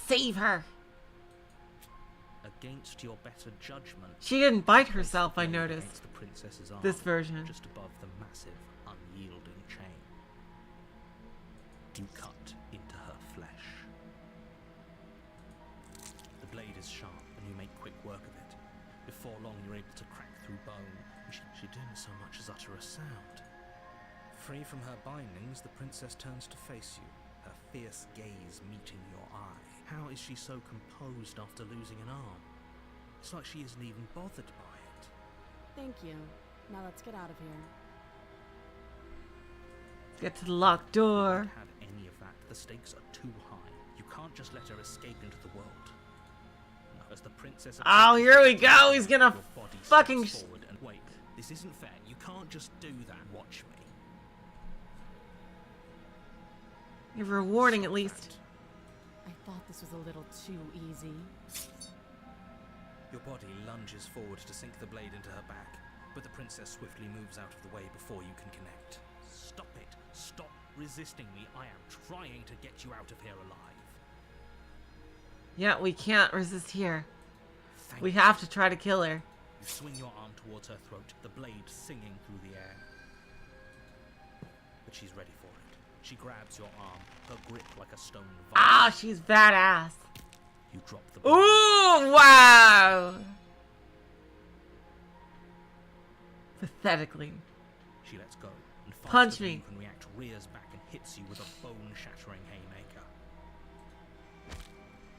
Save her. Against your better judgment. She didn't bite place herself, the I blade noticed. against the princess's arm, This version. just above the massive, unyielding chain. You cut into her flesh. The blade is sharp, and you make quick work of it. Before long, you're able to crack through bone. She didn't so much as utter a sound. Free from her bindings, the princess turns to face you, her fierce gaze meeting your eye. How is she so composed after losing an arm? It's like she isn't even bothered by it. Thank you. Now let's get out of here. Let's get to the locked door. Don't have any of that. The stakes are too high. You can't just let her escape into the world. No, as the princess... Oh, here we go. He's gonna your body fucking... steps forward and wait. This isn't fair. You can't just do that. Watch me. Give her a warning at Stop least. that. I thought this was a little too easy. Your body lunges forward to sink the blade into her back, but the princess swiftly moves out of the way before you can connect. Stop it! Stop resisting me! I am trying to get you out of here alive. Yeah, we can't resist here. Thank We you. have to try to kill her. You swing your arm towards her throat, the blade singing through the air. But she's ready for it. She grabs your arm, her grip like a stone vice. Ah, she's badass. You drop the Ooh, wow. Pathetically. She lets go, and faster Punch than me. you can react, rears back and hits you with a bone-shattering haymaker.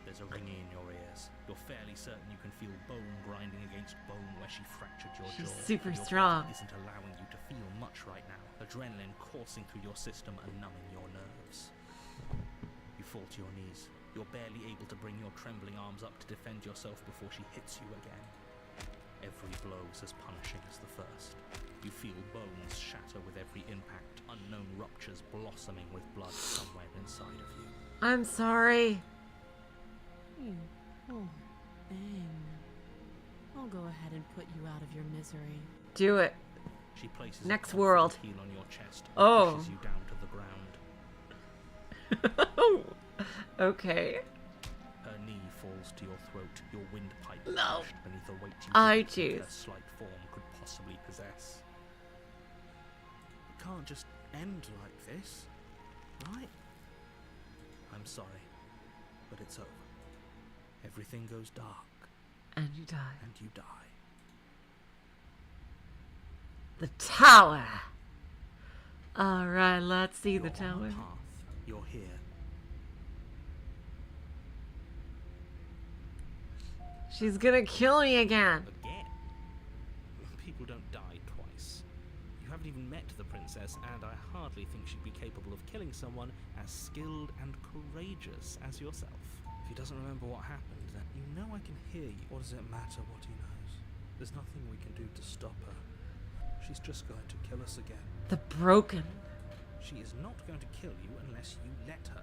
There's a ringing in your ears. You're fairly certain you can feel bone grinding against bone where she fractured your She's jaw. super Your strong. body isn't allowing you to feel much right now. Adrenaline coursing through your system and numbing your nerves. You fall to your knees. You're barely able to bring your trembling arms up to defend yourself before she hits you again. Every blow is as punishing as the first. You feel bones shatter with every impact, unknown ruptures blossoming with blood somewhere inside of you. I'm sorry. Oh, bang. I'll go ahead and put you out of your misery. Do it. She places Next a world. heel on your chest and Oh. pushes you down to the ground. Okay. Her knee falls to your throat, your windpipe No. crushed beneath a weight you I didn't think her choose. slight form could possibly possess. It can't just end like this, right? I'm sorry, but it's over. Everything goes dark, And you die. and you die. The tower. Alright, let's see the You're on tower. the path. You're here. She's gonna kill me again. Again? People don't die twice. You haven't even met the princess, and I hardly think she'd be capable of killing someone as skilled and courageous as yourself. If he doesn't remember what happened, then you know I can hear you. What does it matter what he knows? There's nothing we can do to stop her. She's just going to kill us again. The broken. She is not going to kill you unless you let her.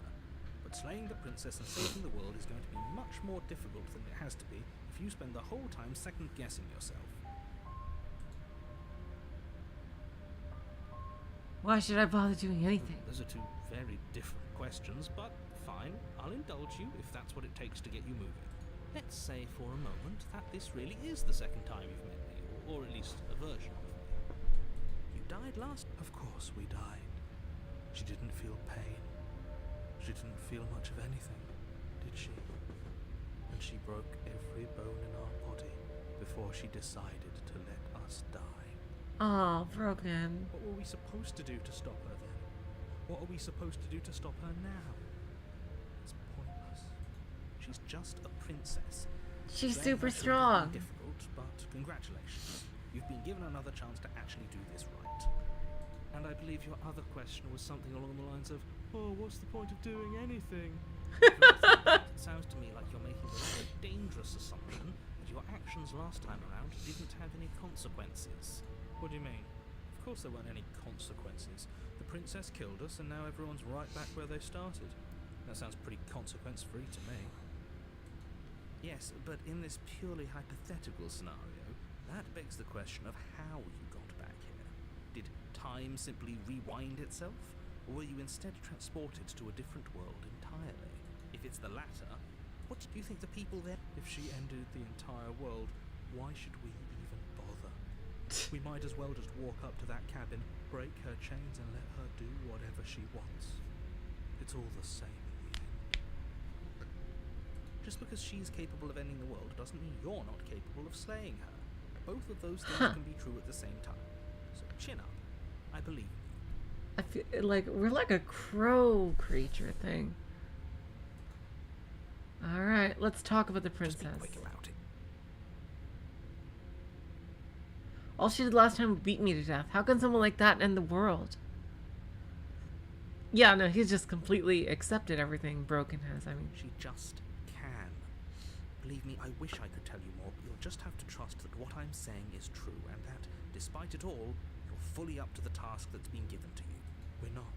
But slaying the princess and saving the world is going to be much more difficult than it has to be if you spend the whole time second-guessing yourself. Why should I bother doing anything? Those are two very different questions, but fine, I'll indulge you if that's what it takes to get you moving. Let's say for a moment that this really is the second time you've met me, or at least a version of me. You died last. Of course we died. She didn't feel pain. She didn't feel much of anything, did she? And she broke every bone in our body before she decided to let us die. Oh, broken. What were we supposed to do to stop her then? What are we supposed to do to stop her now? It's pointless. She's just a princess. She's Slaying super her shouldn't have strong. been difficult, but congratulations. You've been given another chance to actually do this right. And I believe your other question was something along the lines of, oh, what's the point of doing anything? It sounds to me like you're making a rather dangerous assumption that your actions last time around didn't have any consequences. What do you mean? Of course there weren't any consequences. The princess killed us and now everyone's right back where they started. That sounds pretty consequence-free to me. Yes, but in this purely hypothetical scenario, that begs the question of how you got back here. Did time simply rewind itself? Or were you instead transported to a different world entirely? If it's the latter, what do you think the people there... If she ended the entire world, why should we even bother? We might as well just walk up to that cabin, break her chains and let her do whatever she wants. It's all the same in the end. Just because she's capable of ending the world doesn't mean you're not capable of slaying her. Both of those things can be true at the same time. So chin up. I believe in you. I feel like we're like a crow creature thing. Alright, let's talk about the Just be princess. quick about it. All she did last time was beat me to death. How can someone like that end the world? Yeah, no, he's just completely accepted everything Broken has. I mean, She just can. Believe me, I wish I could tell you more, but you'll just have to trust that what I'm saying is true, and that, despite it all, you're fully up to the task that's been given to you. We're not.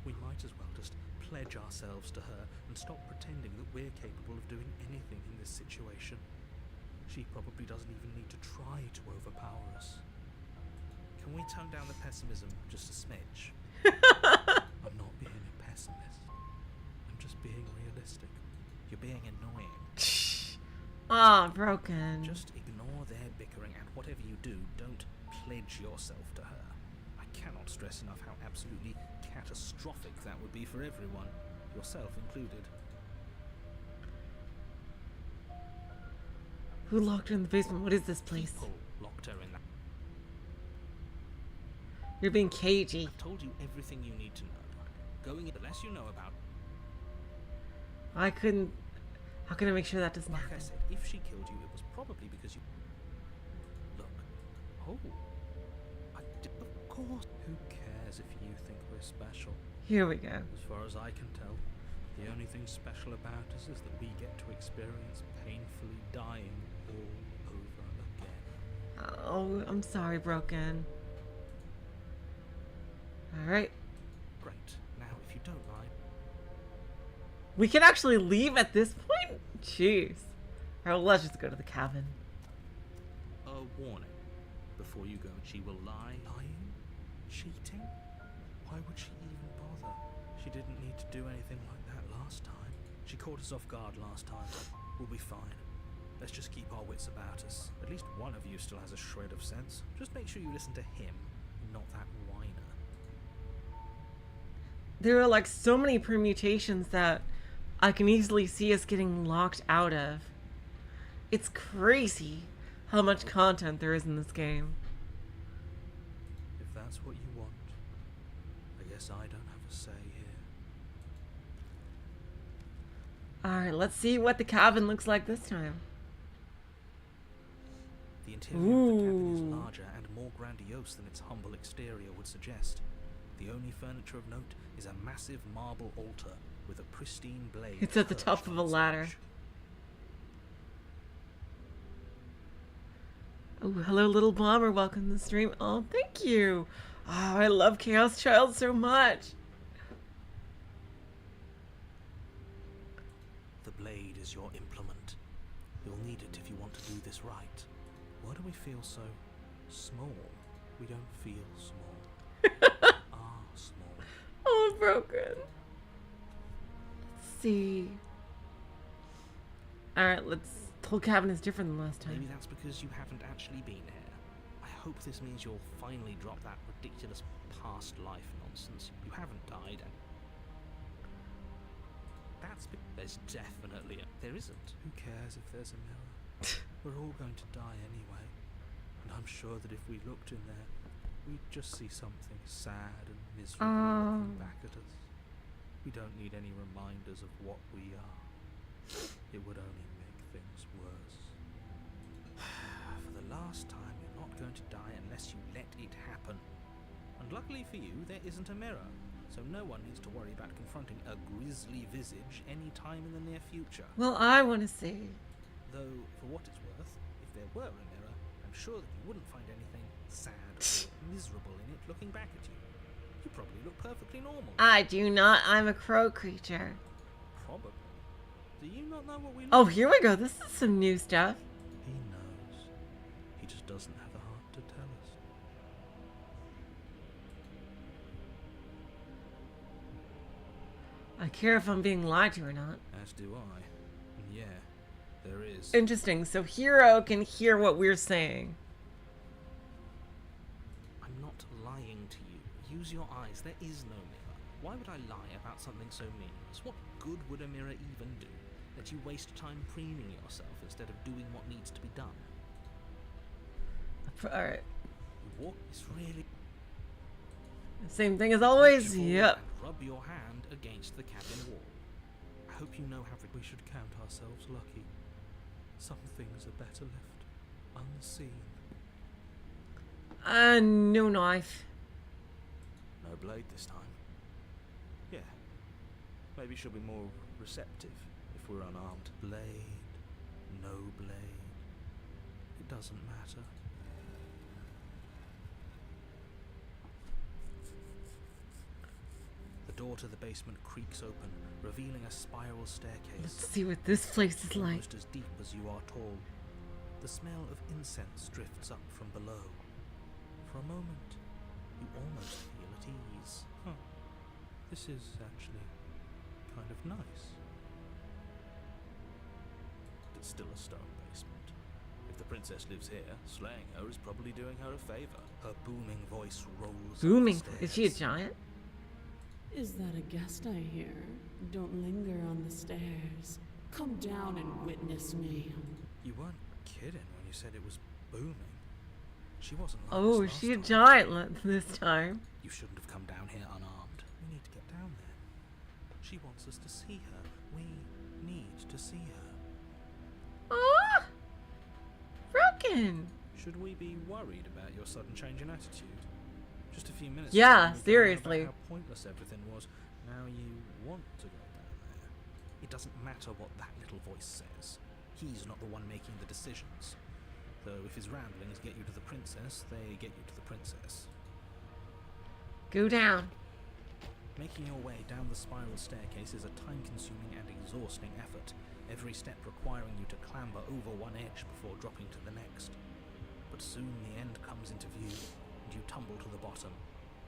We might as well just pledge ourselves to her and stop pretending that we're capable of doing anything in this situation. She probably doesn't even need to try to overpower us. Can we tone down the pessimism just a smidge? I'm not being a pessimist. I'm just being realistic. You're being annoying. ah, Broken. Just ignore their bickering, and whatever you do, don't pledge yourself to her. I cannot stress enough how absolutely catastrophic that would be for everyone, yourself included. Who locked her in the basement? What is this place? People locked her in that. You're being cagey. I've told you everything you need to know. Going in, the less you know about. I couldn't. How can I make sure that doesn't Like happen? I said, if she killed you, it was probably because you. Look. Oh. Of course. Who cares if you think we're special? Here we go. As far as I can tell, the only thing special about us is that we get to experience painfully dying all over again. Oh, I'm sorry, Broken. Alright. Great. Now, if you don't mind. We can actually leave at this point? Jeez. Alright, well, let's just go to the cabin. A warning. Before you go, she will lie. Lying? Cheating? Why would she even bother? She didn't need to do anything like that last time. She caught us off guard last time. We'll be fine. Let's just keep our wits about us. At least one of you still has a shred of sense. Just make sure you listen to him, not that whiner. There are like so many permutations that I can easily see us getting locked out of. It's crazy how much content there is in this game. If that's what you want, I guess I don't have a say here. Alright, let's see what the cabin looks like this time. The interior of the cabin is Ooh. larger and more grandiose than its humble exterior would suggest. The only furniture of note is a massive marble altar with a pristine blade. It's at the perched top of on a its ladder. edge. Oh, hello, little bomber. Welcome to the stream. Oh, thank you. Oh, I love Chaos Child so much. The blade is your implement. You'll need it if you want to do this right. Why do we feel so small? We don't feel small. Are small. Oh, I'm broken. Let's see. Alright, let's. The whole cabin is different than last Maybe time. that's because you haven't actually been here. I hope this means you'll finally drop that ridiculous past life nonsense. You haven't died, and there's definitely there isn't. Who cares if there's a mirror? We're all going to die anyway. And I'm sure that if we looked in there, we'd just see something sad and miserable looking back at us. We don't need any reminders of what we are. It would only make things worse. For the last time, you're not going to die unless you let it happen. And luckily for you, there isn't a mirror, so no one needs to worry about confronting a grisly visage any time in the near future. Well, I want to see. Though, for what it's worth, if there were a mirror, I'm sure that you wouldn't find anything sad or miserable in it looking back at you. You probably look perfectly normal. I do not. I'm a crow creature. Probably. Do you not know what we look Oh, here we go. This is some new stuff. He knows. He just doesn't have the heart to tell us. I care if I'm being lied to or not. As do I. And yeah, there is. Interesting. So Hero can hear what we're saying. I'm not lying to you. Use your eyes. There is no mirror. Why would I lie about something so meaningless? What good would a mirror even do? That you waste time preening yourself instead of doing what needs to be done. Alright. You walk. It's really. Same thing as always. Reach forward Yep. and rub your hand against the cabin wall. I hope you know how. We should count ourselves lucky. Some things are better left unseen. No knife. No blade this time. Yeah. Maybe she'll be more receptive if we're unarmed. Blade, no blade. It doesn't matter. The door to the basement creaks open, revealing a spiral Let's staircase. see what this place is like. Almost as deep as you are tall. The smell of incense drifts up from below. For a moment, you almost feel at ease. Huh. This is actually kind of nice. It's still a stone basement. If the princess lives here, slaying her is probably doing her a favor. Her booming voice rolls Booming. up the Is she a stairs. giant? Is that a guest I hear? Don't linger on the stairs. Come down and witness me. You weren't kidding when you said it was booming. She wasn't like Oh, this is she a last giant this time? You shouldn't have come down here unarmed. We need to get down there. She wants us to see her. We need to see her. Oh, broken. Should we be worried about your sudden change in attitude? Just a few minutes Yeah, ago, you were going on seriously. about how pointless everything was. Now you want to go down there. It doesn't matter what that little voice says. He's not the one making the decisions. So if his ramblings get you to the princess, they get you to the princess. Go down. Making your way down the spiral staircase is a time-consuming and exhausting effort, every step requiring you to clamber over one edge before dropping to the next. But soon the end comes into view, and you tumble to the bottom,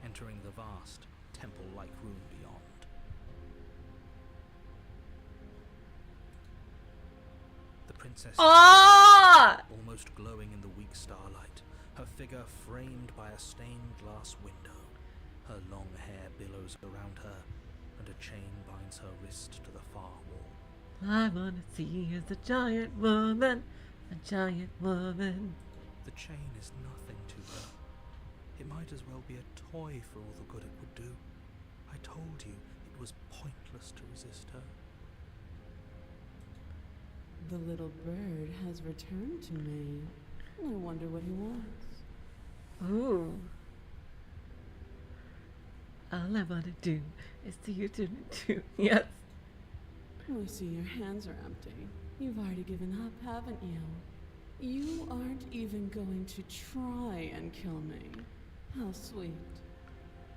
entering the vast, temple-like room beyond. The princess Ah! almost glowing in the weak starlight, her figure framed by a stained glass window. Her long hair billows around her, and a chain binds her wrist to the far wall. I wanna see as a giant woman, a giant woman. The chain is nothing to her. It might as well be a toy for all the good it would do. I told you it was pointless to resist her. The little bird has returned to me. I wonder what he wants. Ooh. All I wanna do is see you do it too. Yes. I see your hands are empty. You've already given up, haven't you? You aren't even going to try and kill me. How sweet.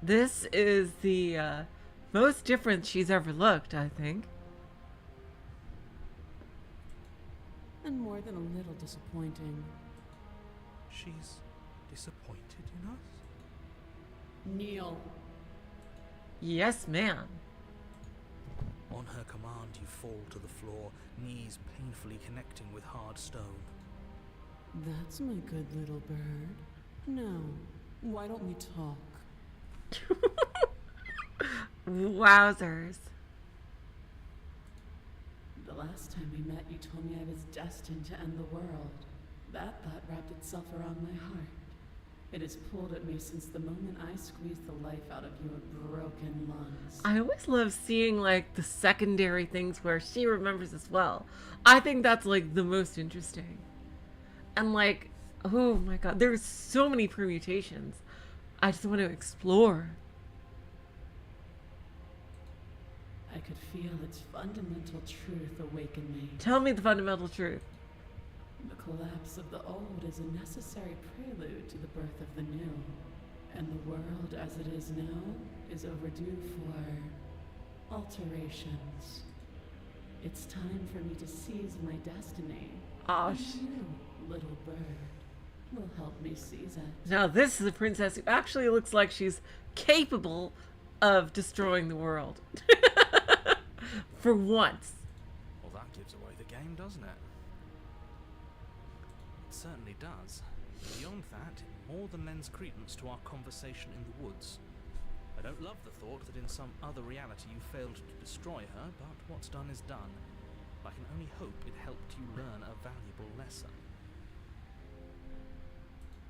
This is the most different she's ever looked, I think. And more than a little disappointing. She's disappointed in us? Kneel. Yes, ma'am. On her command, you fall to the floor, knees painfully connecting with hard stone. That's my good little bird. Now, why don't we talk? Wowzers. The last time we met, you told me I was destined to end the world. That thought wrapped itself around my heart. It has pulled at me since the moment I squeezed the life out of your broken lungs. I always love seeing like the secondary things where she remembers as well. I think that's like the most interesting. And like, oh my god, there's so many permutations. I just want to explore. I could feel its fundamental truth awaken me. Tell me the fundamental truth. The collapse of the old is a necessary prelude to the birth of the new. And the world as it is now is overdue for alterations. It's time for me to seize my destiny. Oh, And you, little bird, will help me seize it. now this is a princess who actually looks like she's capable of destroying the world. For once. Well, that gives away the game, doesn't it? It certainly does. Beyond that, it more than lends credence to our conversation in the woods. I don't love the thought that in some other reality you failed to destroy her, but what's done is done. I can only hope it helped you learn a valuable lesson.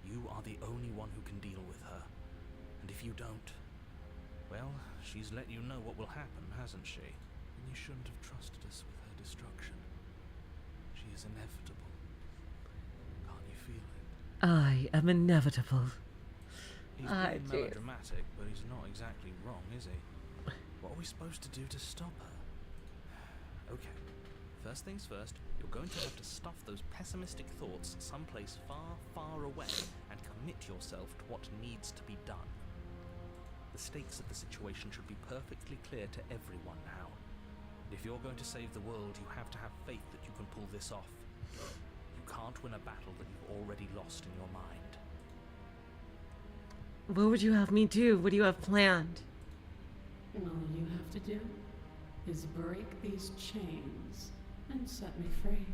You are the only one who can deal with her. And if you don't, well, she's let you know what will happen, hasn't she? And you shouldn't have trusted us with her destruction. She is inevitable. Can't you feel it? I am inevitable. He's Ah, being jeez. melodramatic, but he's not exactly wrong, is he? What are we supposed to do to stop her? Okay, first things first, you're going to have to stuff those pessimistic thoughts someplace far, far away and commit yourself to what needs to be done. The stakes of the situation should be perfectly clear to everyone now. And if you're going to save the world, you have to have faith that you can pull this off. You can't win a battle that you've already lost in your mind. What would you have me do? What do you have planned? And all you have to do is break these chains and set me free.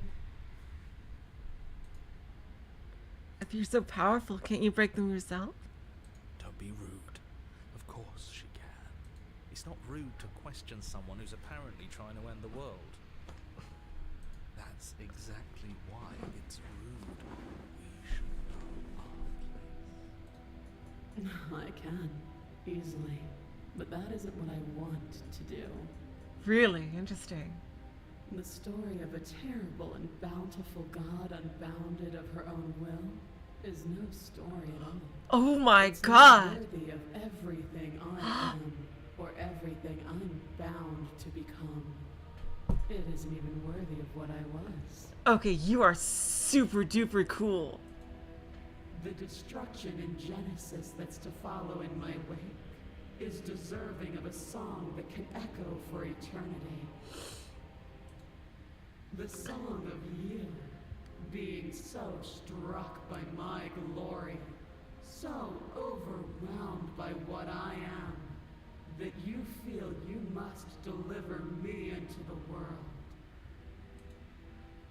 If you're so powerful, can't you break them yourself? be rude. Of course she can. It's not rude to question someone who's apparently trying to end the world. That's exactly why it's rude. We should know our place. I can, easily. But that isn't what I want to do. Really interesting. The story of a terrible and bountiful god unbounded of her own will is no story at all. Oh my It's not god. worthy of everything I am, or everything I'm bound to become. It isn't even worthy of what I was. Okay, you are super duper cool. The destruction in Genesis that's to follow in my wake is deserving of a song that can echo for eternity. The song of you, being so struck by my glory, so overwhelmed by what I am, that you feel you must deliver me into the world.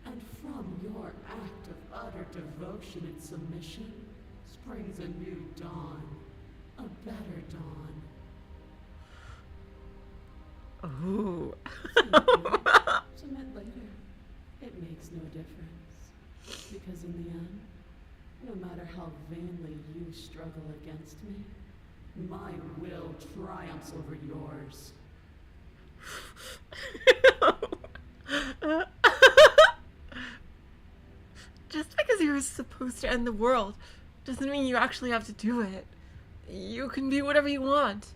And from your act of utter devotion and submission springs a new dawn, a better dawn. Ooh. Submit later. It makes no difference. Because in the end, no matter how vainly you struggle against me, my will triumphs over yours. Just because you're supposed to end the world doesn't mean you actually have to do it. You can be whatever you want.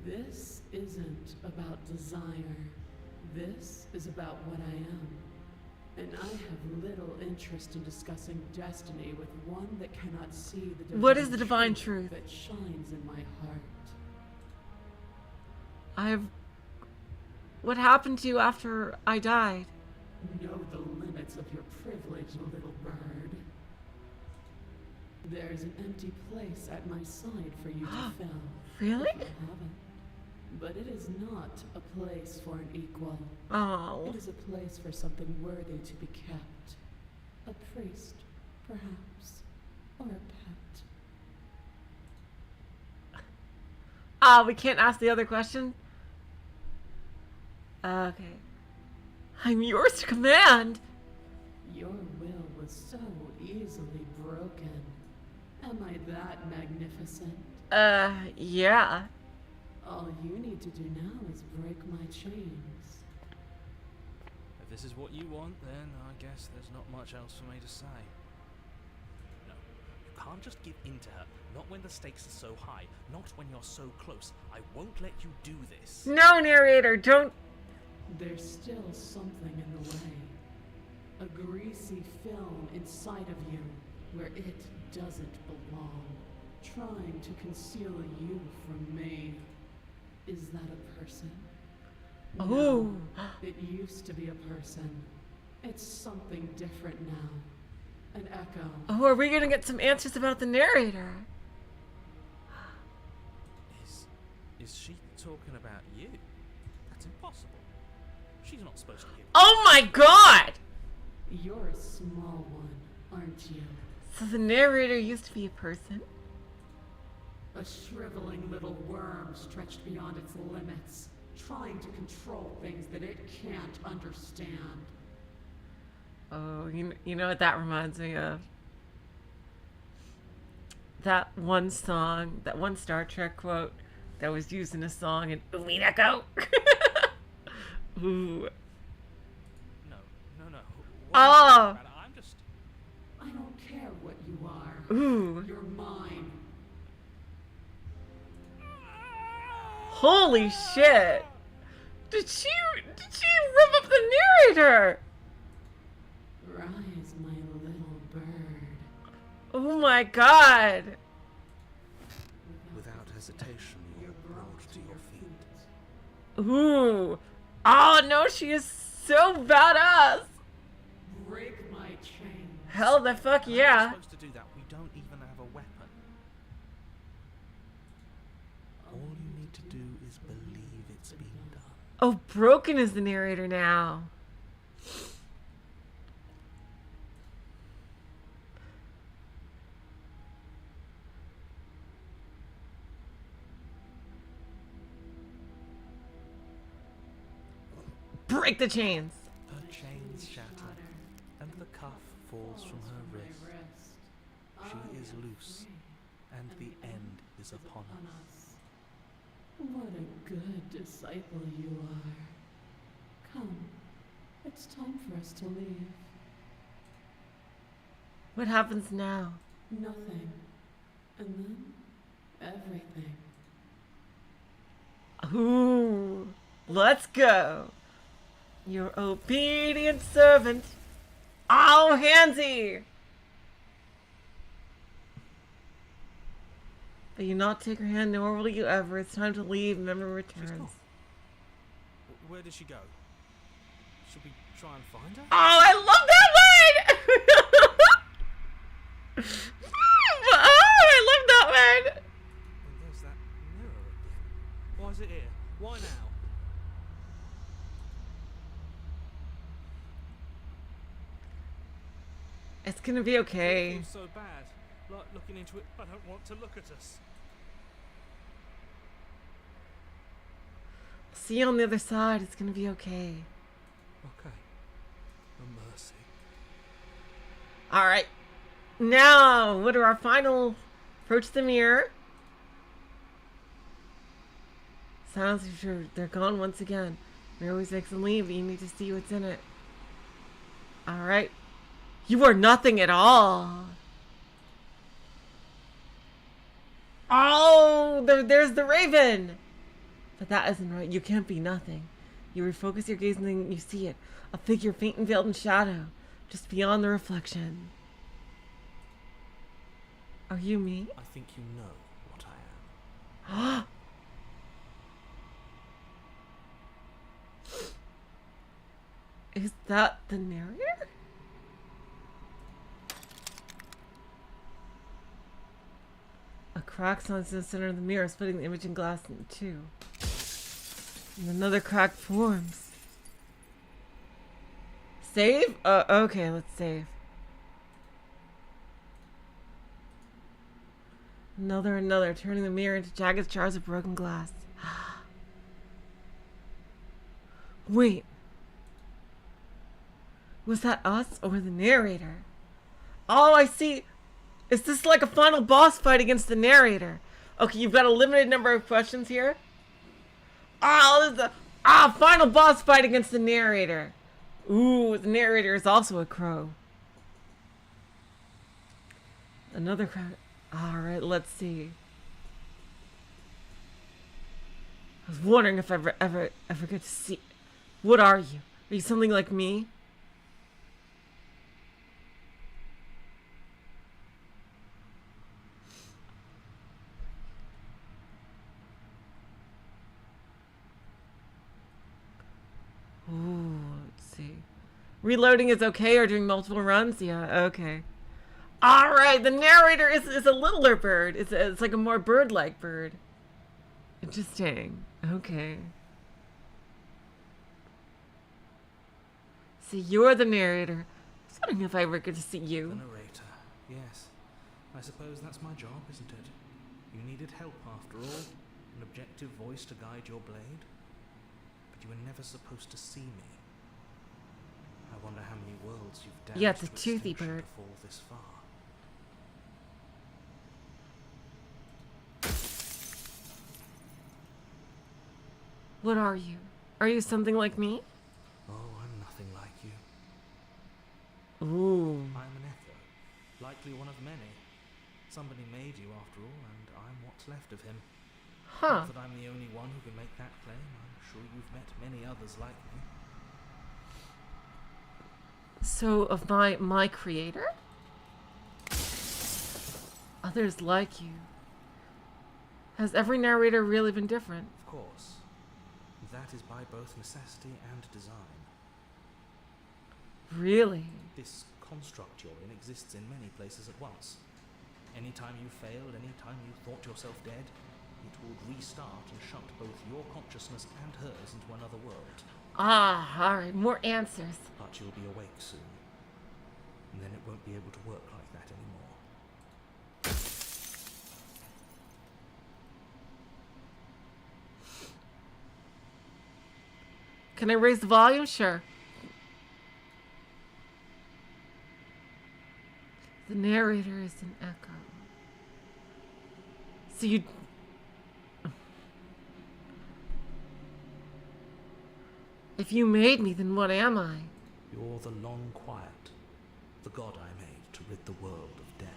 This isn't about desire. This is about what I am. And I have little interest in discussing destiny with one that cannot see the divine What is the divine truth? that shines in my heart. What happened to you after I died? Know the limits of your privilege, little bird. There's an empty place at my side for you to fill. Really? If you haven't. But it is not a place for an equal. Oh. It is a place for something worthy to be kept. A priest, perhaps, or a pet. We can't ask the other question? Okay. I'm yours to command. Your will was so easily broken. Am I that magnificent? Yeah. All you need to do now is break my chains. If this is what you want, then I guess there's not much else for me to say. No, you can't just give in to her. Not when the stakes are so high. Not when you're so close. I won't let you do this. No, narrator, don't. There's still something in the way. A greasy film inside of you where it doesn't belong. Trying to conceal you from me. Is that a person? Oh. No, it used to be a person. It's something different now. An echo. Oh, are we gonna get some answers about the narrator? Is she talking about you? That's impossible. She's not supposed to hear. Oh my god! You're a small one, aren't you? So the narrator used to be a person? A shriveling little worm stretched beyond its limits, trying to control things that it can't understand. Oh, you know what that reminds me of? That one song, that one Star Trek quote that was used in a song in Umineko. Ooh. No. Oh. I'm just. I don't care what you are. Ooh. You're mine. Holy shit! Did she rip up the narrator? Rise, my little bird. Oh my god! Without hesitation, you are brought to your feet. Ooh. Oh no, she is so badass! Break my chains. Hell the fuck How are yeah. we supposed to do that? We don't even have a weapon. All you need to do is believe it's been done. Oh, Broken is the narrator now. break the chains. Her chains shatter, and the cuff falls from her wrist. She is loose, and the end is upon us. What a good disciple you are. Come, it's time for us to leave. What happens now? Nothing. And then, everything. Ooh, let's go. Your obedient servant. Oh, handsy. But you not take her hand, nor will you ever. It's time to leave. Memory She's returns. gone. Where did she go? Should we try and find her? Oh, I love that line! Oh, I love that line! And there's that mirror again. Why is it here? Why now? It's gonna be It okay. feels so bad. Like looking into it, I don't want to look at us. See you on the other side. It's gonna be okay. Okay. A mercy. Alright. Now, what are our final... Approach the mirror. Sounds like they're gone once again. Mirror always makes them leave, but you need to see what's in it. Alright. You are nothing at all. Oh, there's the raven. But that isn't right. You can't be nothing. You refocus your gaze and then you see it. A figure faint and veiled in shadow. Just beyond the reflection. Are you me? I think you know what I am. Is that the narrator? A crack sounds in the center of the mirror, splitting the image and glass in two. And another crack forms. Save? Okay, let's save. Another, turning the mirror into jagged shards of broken glass. Wait. Was that us or the narrator? Oh, I see. Is this like a final boss fight against the narrator? Okay, you've got a limited number of questions here. Oh, this is a final boss fight against the narrator. Ooh, the narrator is also a crow. Another crow. Alright, let's see. I was wondering if I ever get to see. What are you? Are you something like me? Ooh, let's see. Reloading is okay or doing multiple runs? Yeah, okay. Alright, the narrator is a littler bird. It's like a more bird-like bird. Interesting. Okay. See, you're the narrator. I was wondering if I ever get to see The you. narrator. Yes. I suppose that's my job, isn't it? You needed help after all. An objective voice to guide your blade. But you were never supposed to see me. I wonder how many worlds you've damaged Yeah, it's a to toothy extinction bird. to fall this far. What are you? Are you something like me? Oh, I'm nothing like you. Ooh. I'm an echo, likely one of many. Somebody made you after all, and I'm what's left of him. Huh. Not that I'm the only one who can make that claim. I'm sure you've met many others like me. So, of my creator? Others like you. Has every narrator really been different? Of course. That is by both necessity and design. Really? This construct you're in exists in many places at once. Anytime you failed, anytime you thought yourself dead, it would restart and shunt both your consciousness and hers into another world. Ah, alright, more answers. But you'll be awake soon. And then it won't be able to work like that anymore. Can I raise the volume? Sure. The narrator is an echo. So you... If you made me, then what am I? You're the long quiet, the god I made to rid the world of death.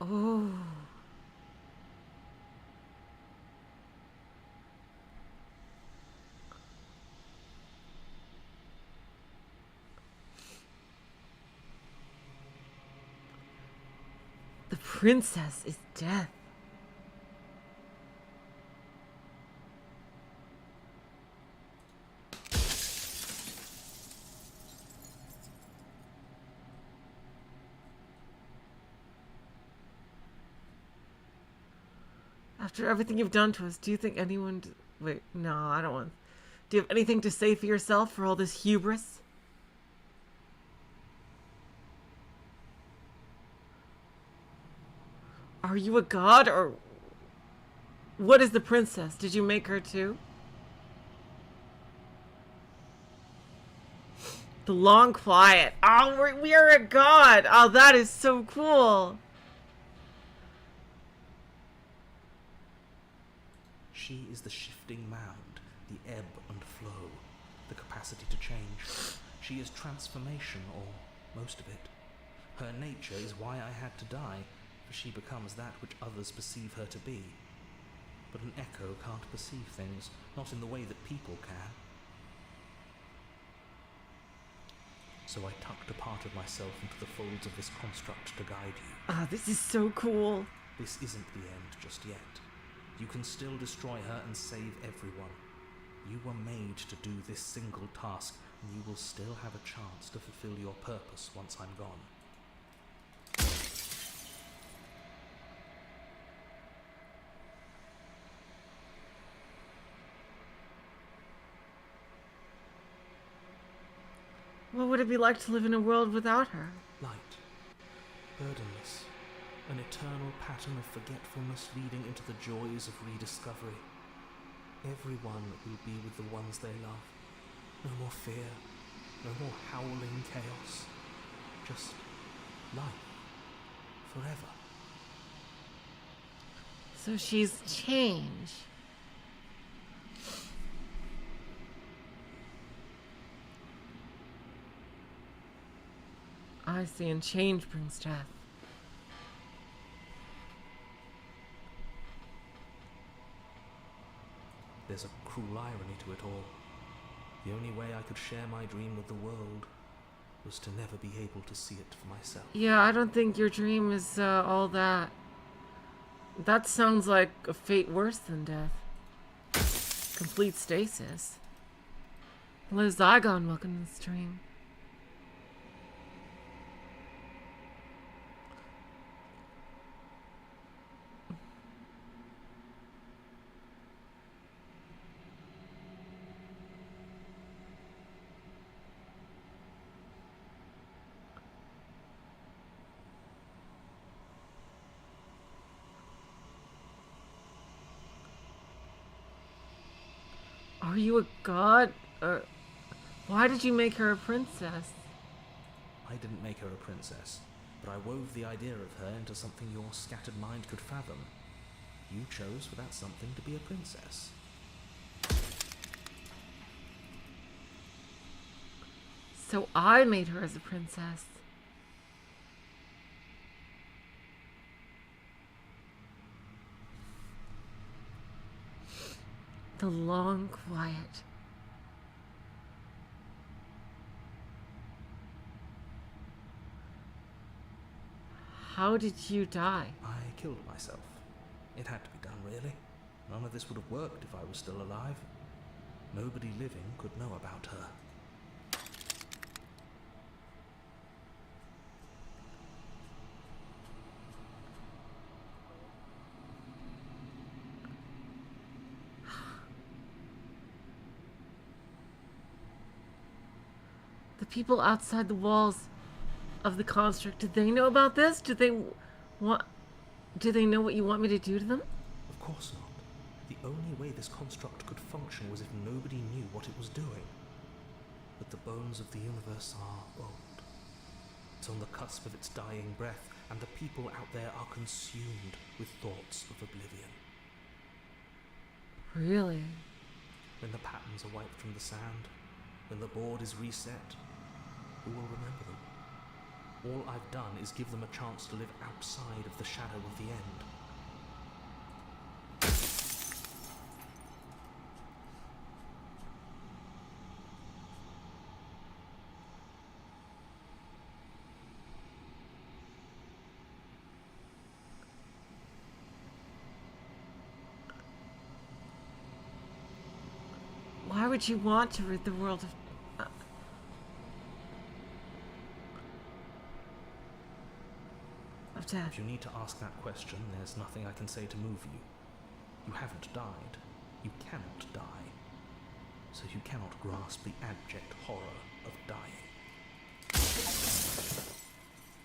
Oh. The princess is death. After everything you've done to us, do you think anyone... Wait, no, I don't want... Do you have anything to say for yourself for all this hubris? Are you a god, or... What is the princess? Did you make her too? The long quiet. Oh, we are a god. Oh, that is so cool. She is the shifting mound, the ebb and flow, the capacity to change. She is transformation, or most of it. Her nature is why I had to die, for she becomes that which others perceive her to be. But an echo can't perceive things, not in the way that people can. So I tucked a part of myself into the folds of this construct to guide you. Ah, this is so cool. This isn't the end just yet. You can still destroy her and save everyone. You were made to do this single task, and you will still have a chance to fulfill your purpose once I'm gone. What would it be like to live in a world without her? Light, burdenless, an eternal pattern of forgetfulness leading into the joys of rediscovery. Everyone will be with the ones they love. No more fear, no more howling chaos. Just life, forever. So she's change. I see, and change brings death. There's a cruel irony to it all. The only way I could share my dream with the world was to never be able to see it for myself. Yeah, I don't think your dream is all that. That sounds like a fate worse than death. Complete stasis. Hello, Zygon, welcome to the stream. Are you a god? Why did you make her a princess? I didn't make her a princess, but I wove the idea of her into something your scattered mind could fathom. You chose for that something to be a princess. So I made her as a princess. The long quiet. How did you die? I killed myself. It had to be done, really. None of this would have worked if I was still alive. Nobody living could know about her. The people outside the walls, of the construct. Did they know about this? Do they know what you want me to do to them? Of course not. The only way this construct could function was if nobody knew what it was doing. But the bones of the universe are old. It's on the cusp of its dying breath, and the people out there are consumed with thoughts of oblivion. Really? When the patterns are wiped from the sand, when the board is reset, who will remember them? All I've done is give them a chance to live outside of the shadow of the end. Why would you want to rid the world of death? If you need to ask that question, there's nothing I can say to move you. You haven't died. You cannot die. So you cannot grasp the abject horror of dying.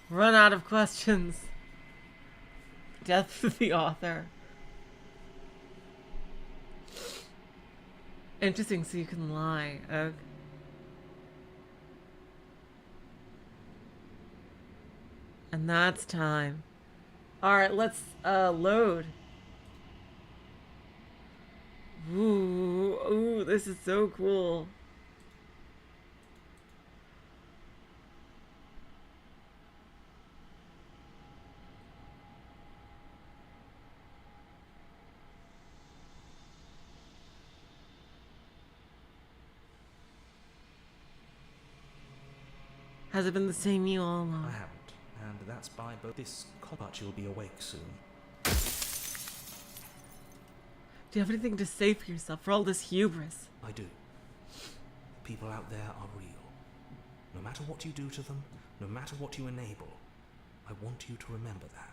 Run out of questions. Death to the author. Interesting, so you can lie. Okay. And that's time. Alright, let's load. Ooh, this is so cool. Has it been the same you all along? I haven't, and that's by both this but you'll be awake soon. Do you have anything to say for yourself for all this hubris? I do. People out there are real. No matter what you do to them, no matter what you enable, I want you to remember that.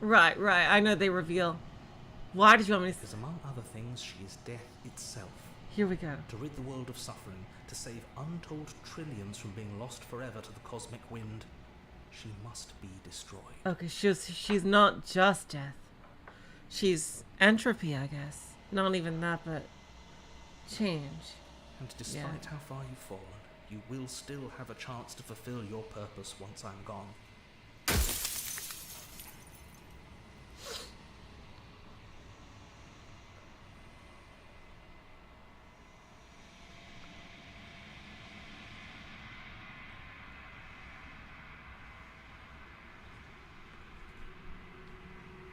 Right. I know they reveal. Why did you want me to... Because among other things, she is death itself. Here we go. To rid the world of suffering, to save untold trillions from being lost forever to the cosmic wind, she must be destroyed. Okay, she's not just death. She's entropy, I guess. Not even that, but change. And despite how far you've fallen, you will still have a chance to fulfill your purpose once I'm gone.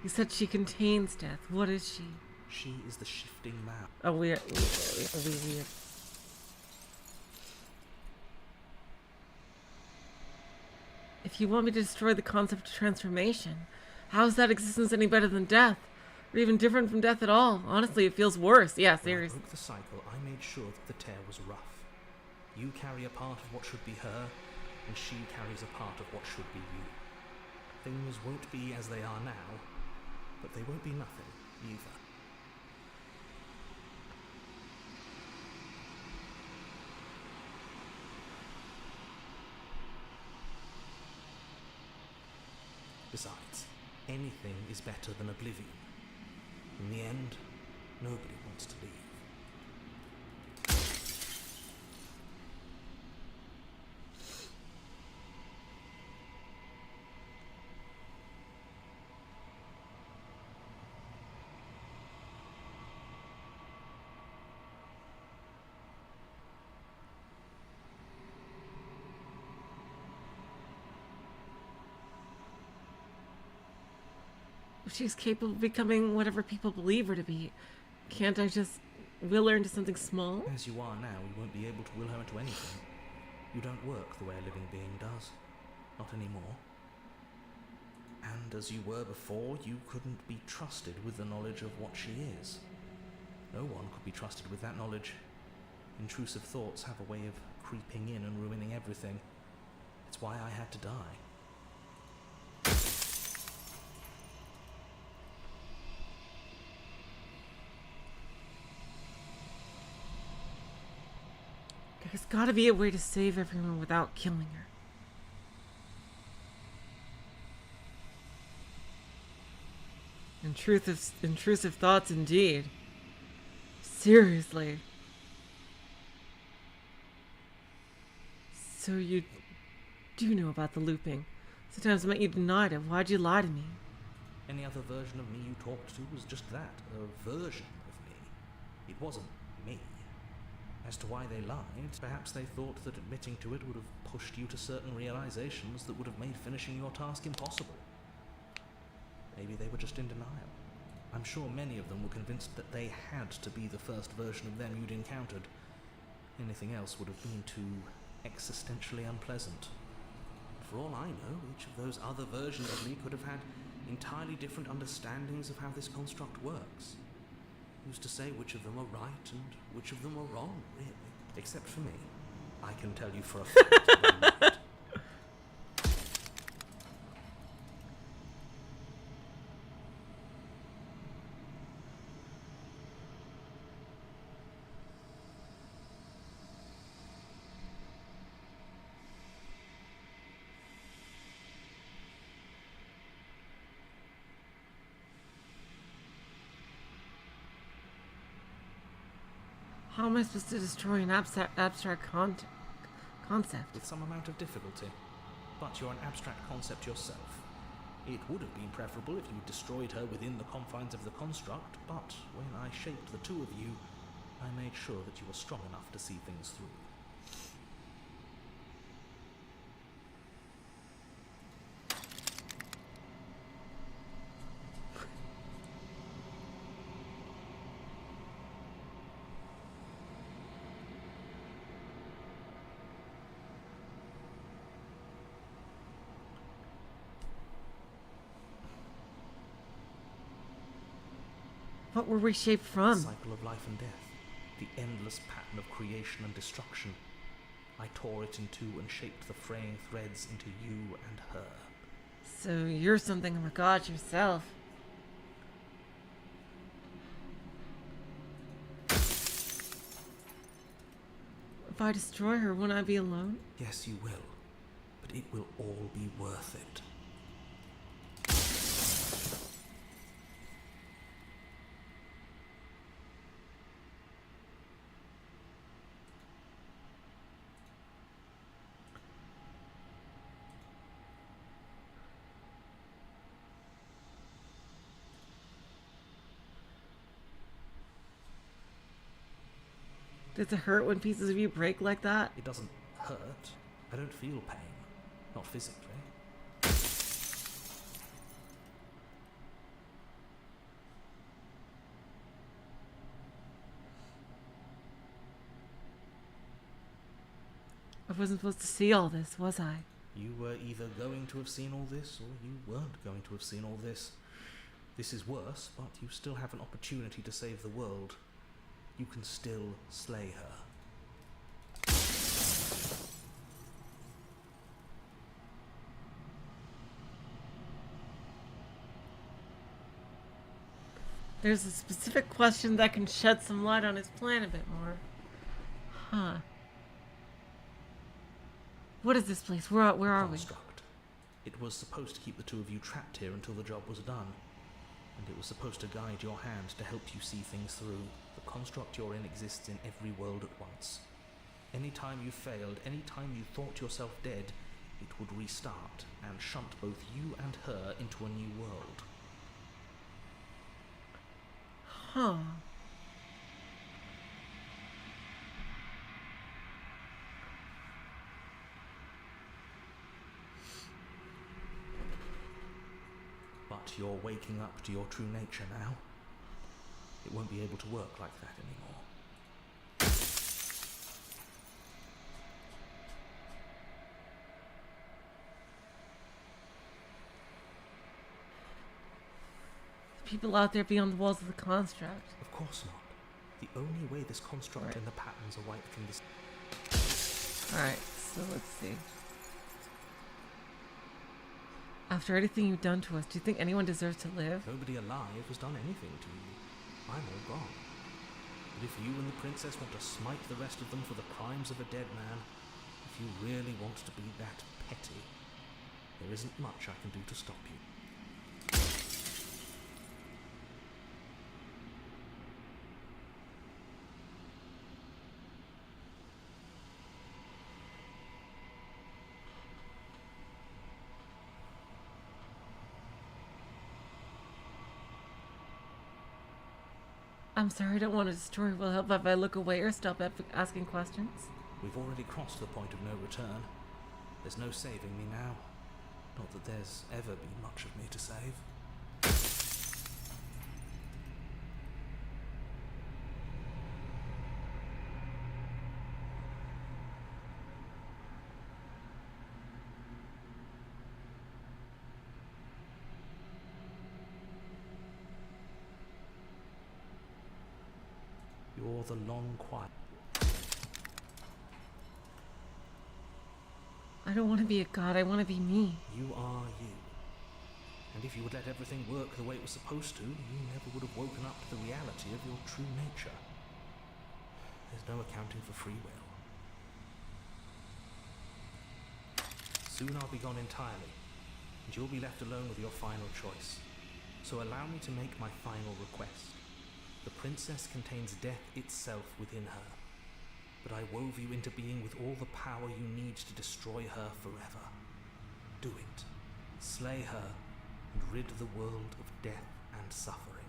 You said she contains death. What is she? She is the shifting map. Oh, weird. If you want me to destroy the concept of transformation, how is that existence any better than death? Or even different from death at all? Honestly, it feels worse. Yeah, seriously. When I broke the cycle, I made sure that the tear was rough. You carry a part of what should be her, and she carries a part of what should be you. Things won't be as they are now, but they won't be nothing either. Besides, anything is better than oblivion. In the end, nobody wants to leave. If she's capable of becoming whatever people believe her to be, can't I just will her into something small? As you are now, you won't be able to will her into anything. You don't work the way a living being does. Not anymore. And as you were before, you couldn't be trusted with the knowledge of what she is. No one could be trusted with that knowledge. Intrusive thoughts have a way of creeping in and ruining everything. It's That's why I had to die. There's gotta be a way to save everyone without killing her. Intrusive thoughts indeed. Seriously. So you do know about the looping. Sometimes I meant you denied it. Why'd you lie to me? Any other version of me you talked to was just that, a version of me. It wasn't me. As to why they lied, perhaps they thought that admitting to it would have pushed you to certain realizations that would have made finishing your task impossible. Maybe they were just in denial. I'm sure many of them were convinced that they had to be the first version of them you'd encountered. Anything else would have been too existentially unpleasant. For all I know, each of those other versions of me could have had entirely different understandings of how this construct works. Who's to say which of them are right and which of them are wrong, really? Except for me. I can tell you for a fact they're not. How am I supposed to destroy an abstract concept? With some amount of difficulty. But you're an abstract concept yourself. It would have been preferable if you destroyed her within the confines of the construct, but when I shaped the two of you, I made sure that you were strong enough to see things through. What were we shaped The from? cycle of life and death, the endless pattern of creation and destruction. I tore it in two and shaped the fraying threads into you and her. So you're something of a god yourself. If I destroy her, won't I be alone? Yes, you will, but it will all be worth it. Does it hurt when pieces of you break like that? It doesn't hurt. I don't feel pain. Not physically. I wasn't supposed to see all this, was I? You were either going to have seen all this, or you weren't going to have seen all this. This is worse, but you still have an opportunity to save the world. You can still slay her. There's a specific question that can shed some light on his plan a bit more. Huh. What is this place? Where are we? Construct. It was supposed to keep the two of you trapped here until the job was done. And it was supposed to guide your hand to help you see things through. The construct you're in exists in every world at once. Any time you failed, any time you thought yourself dead, it would restart and shunt both you and her into a new world. Huh. But you're waking up to your true nature now. It won't be able to work like that anymore. People out there beyond the walls of the construct. Of course not. The only way this construct Right. and the patterns are wiped from this... Alright, so let's see. After everything you've done to us, do you think anyone deserves to live? Nobody alive has done anything to you. I'm all gone. But if you and the princess want to smite the rest of them for the crimes of a dead man, if you really want to be that petty, there isn't much I can do to stop you. I'm sorry, I don't want to destroy. Will help if I look away or stop asking questions. We've already crossed the point of no return. There's no saving me now. Not that there's ever been much of me to save. You're the long quiet. I don't want to be a god, I want to be me. You are you. And if you would let everything work the way it was supposed to, you never would have woken up to the reality of your true nature. There's no accounting for free will. Soon I'll be gone entirely, and you'll be left alone with your final choice. So allow me to make my final request. The princess contains death itself within her, but I wove you into being with all the power you need to destroy her forever. Do it. Slay her, and rid the world of death and suffering.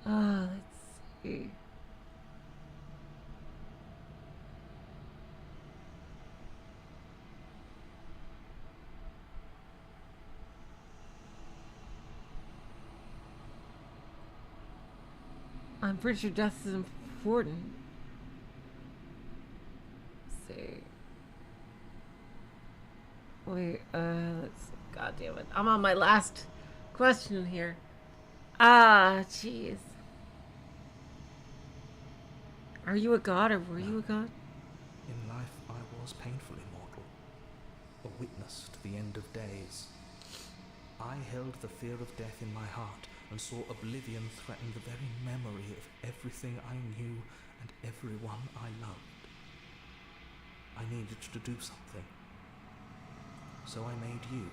Let's see. I'm pretty sure death is important. Let's see. Wait, let's see. God damn it. I'm on my last question here. Jeez. Are you a god or were you a god? In life I was painfully mortal, a witness to the end of days. I held the fear of death in my heart and saw oblivion threaten the very memory of everything I knew and everyone I loved. I needed to do something. So I made you,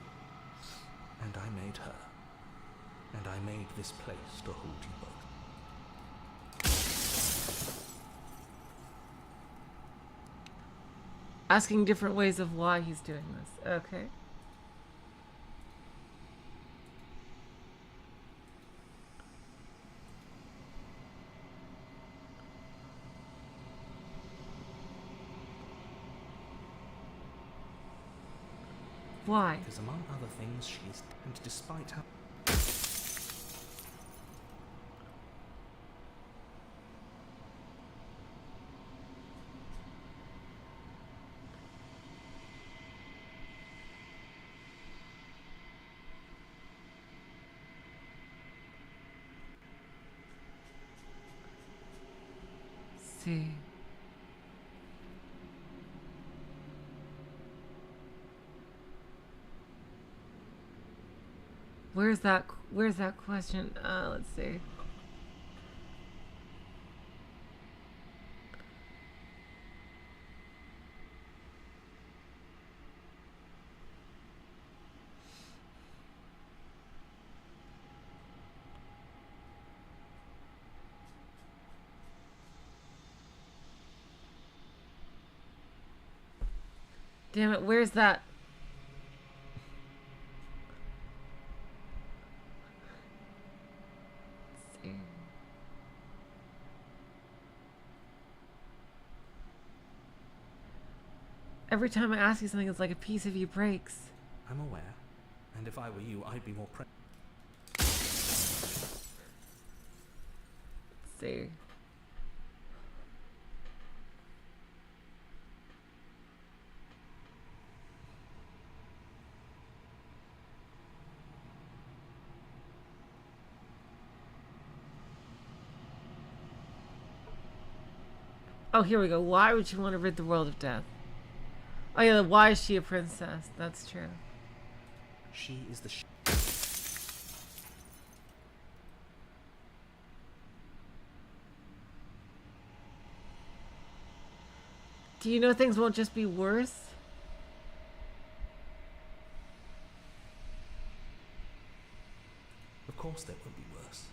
and I made her, and I made this place to hold you both. Asking different ways of why he's doing this. Okay. Why? Because among other things, she's... and despite how... See. Where's that question? Let's see. Damn it, where's that? Let's see. Every time I ask you something, it's like a piece of you breaks. I'm aware, and if I were you, I'd be more Let's see. Oh, here we go. Why would you want to rid the world of death? Oh yeah, why is she a princess? That's true. She is the Do you know things won't just be worse? Of course there won't be worse.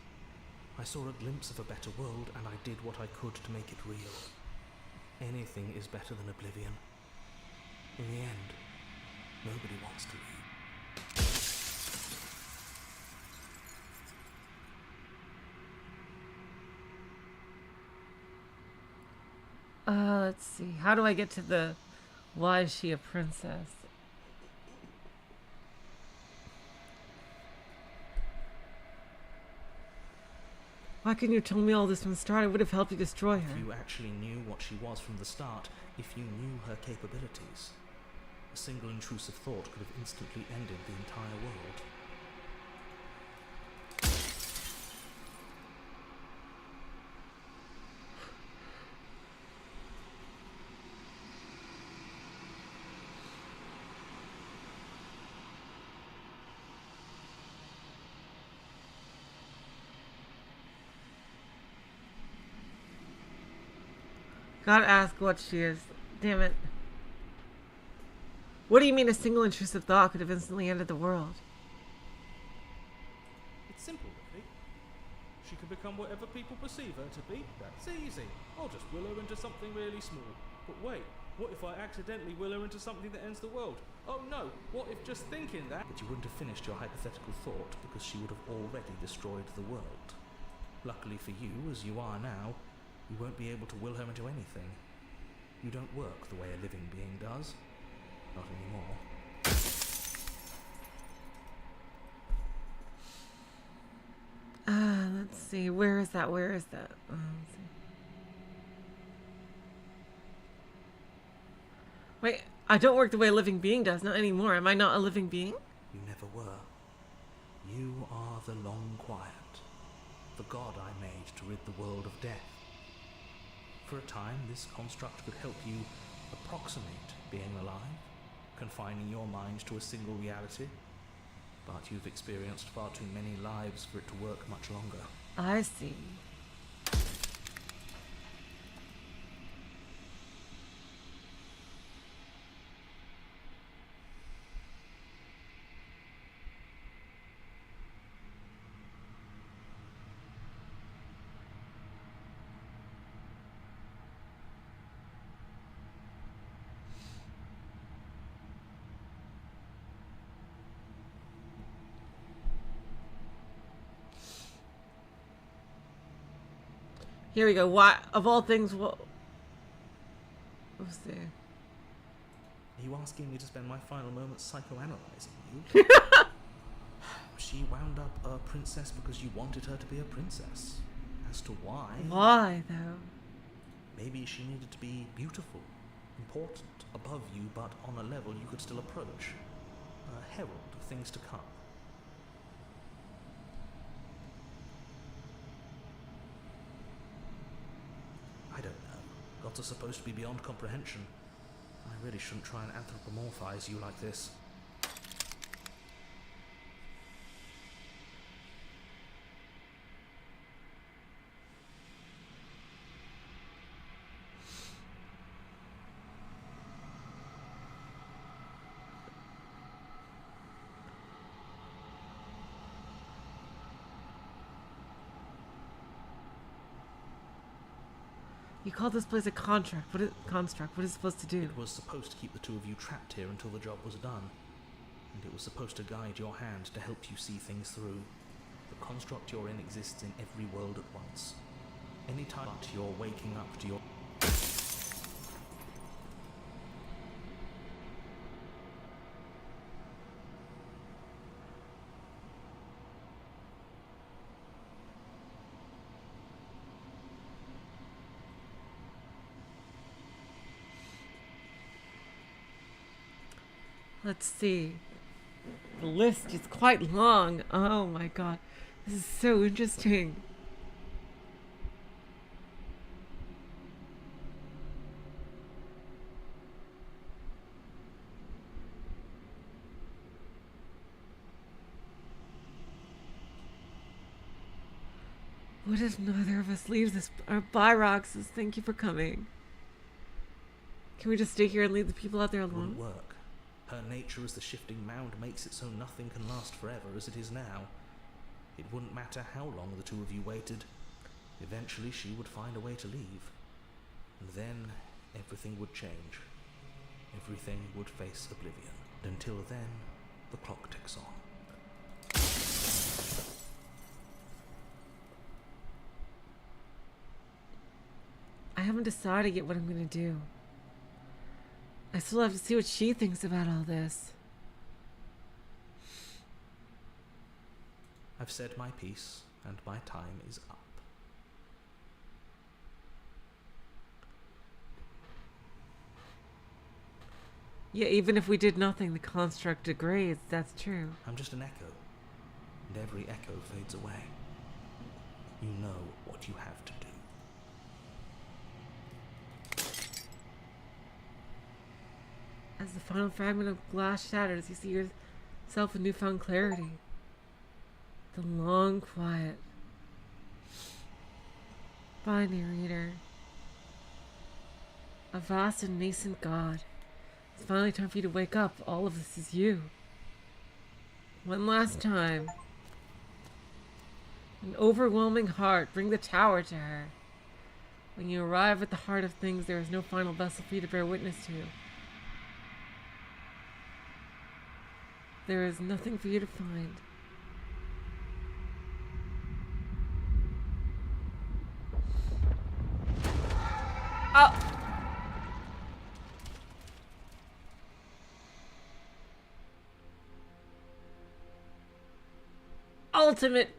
I saw a glimpse of a better world, and I did what I could to make it real. Anything is better than oblivion. In the end, nobody wants to leave. Let's see. How do I get to the... Why is she a princess? Why couldn't you tell me all this from the start? I would have helped you destroy her. If you actually knew what she was from the start, if you knew her capabilities, a single intrusive thought could have instantly ended the entire world. Gotta ask what she is. Damn it. What do you mean a single intrusive thought could have instantly ended the world? It's simple, really. She can become whatever people perceive her to be. That's easy. I'll just will her into something really small. But wait, what if I accidentally will her into something that ends the world? Oh no, what if just thinking that... But you wouldn't have finished your hypothetical thought because she would have already destroyed the world. Luckily for you, as you are now, you won't be able to will her into anything. You don't work the way a living being does. Not anymore. Let's see. Where is that? Where is that? Let's see. Wait, I don't work the way a living being does. Not anymore. Am I not a living being? You never were. You are the Long Quiet, the god I made to rid the world of death. For a time, this construct could help you approximate being alive, confining your mind to a single reality. But you've experienced far too many lives for it to work much longer. I see. Here we go. Why, of all things, what? Let's see. Are you asking me to spend my final moments psychoanalyzing you? She wound up a princess because you wanted her to be a princess. As to why... Why, though? Maybe she needed to be beautiful, important, above you, but on a level you could still approach. A herald of things to come. I don't know. Gods are supposed to be beyond comprehension. I really shouldn't try and anthropomorphize you like this. You called this place a contract. What is construct? What is it supposed to do? It was supposed to keep the two of you trapped here until the job was done. And it was supposed to guide your hand to help you see things through. The construct you're in exists in every world at once. Any time you're waking up to your... Let's see. The list is quite long. Oh my god. This is so interesting. What if neither of us leaves this? Bye, Roxas. Thank you for coming. Can we just stay here and leave the people out there It wouldn't alone? work. Her nature as the shifting mound makes it so nothing can last forever as it is now. It wouldn't matter how long the two of you waited. Eventually she would find a way to leave. And then everything would change. Everything would face oblivion. And until then, the clock ticks on. I haven't decided yet what I'm gonna do. I still have to see what she thinks about all this. I've said my piece, and my time is up. Yeah, even if we did nothing, the construct degrades. That's true. I'm just an echo, and every echo fades away. You know what you have to do. As the final fragment of glass shatters, you see yourself with newfound clarity. The long quiet. Bye, narrator. A vast and nascent god. It's finally time for you to wake up. All of this is you. One last time. An overwhelming heart. Bring the tower to her. When you arrive at the heart of things, there is no final vessel for you to bear witness to. There is nothing for you to find. Oh! Ultimate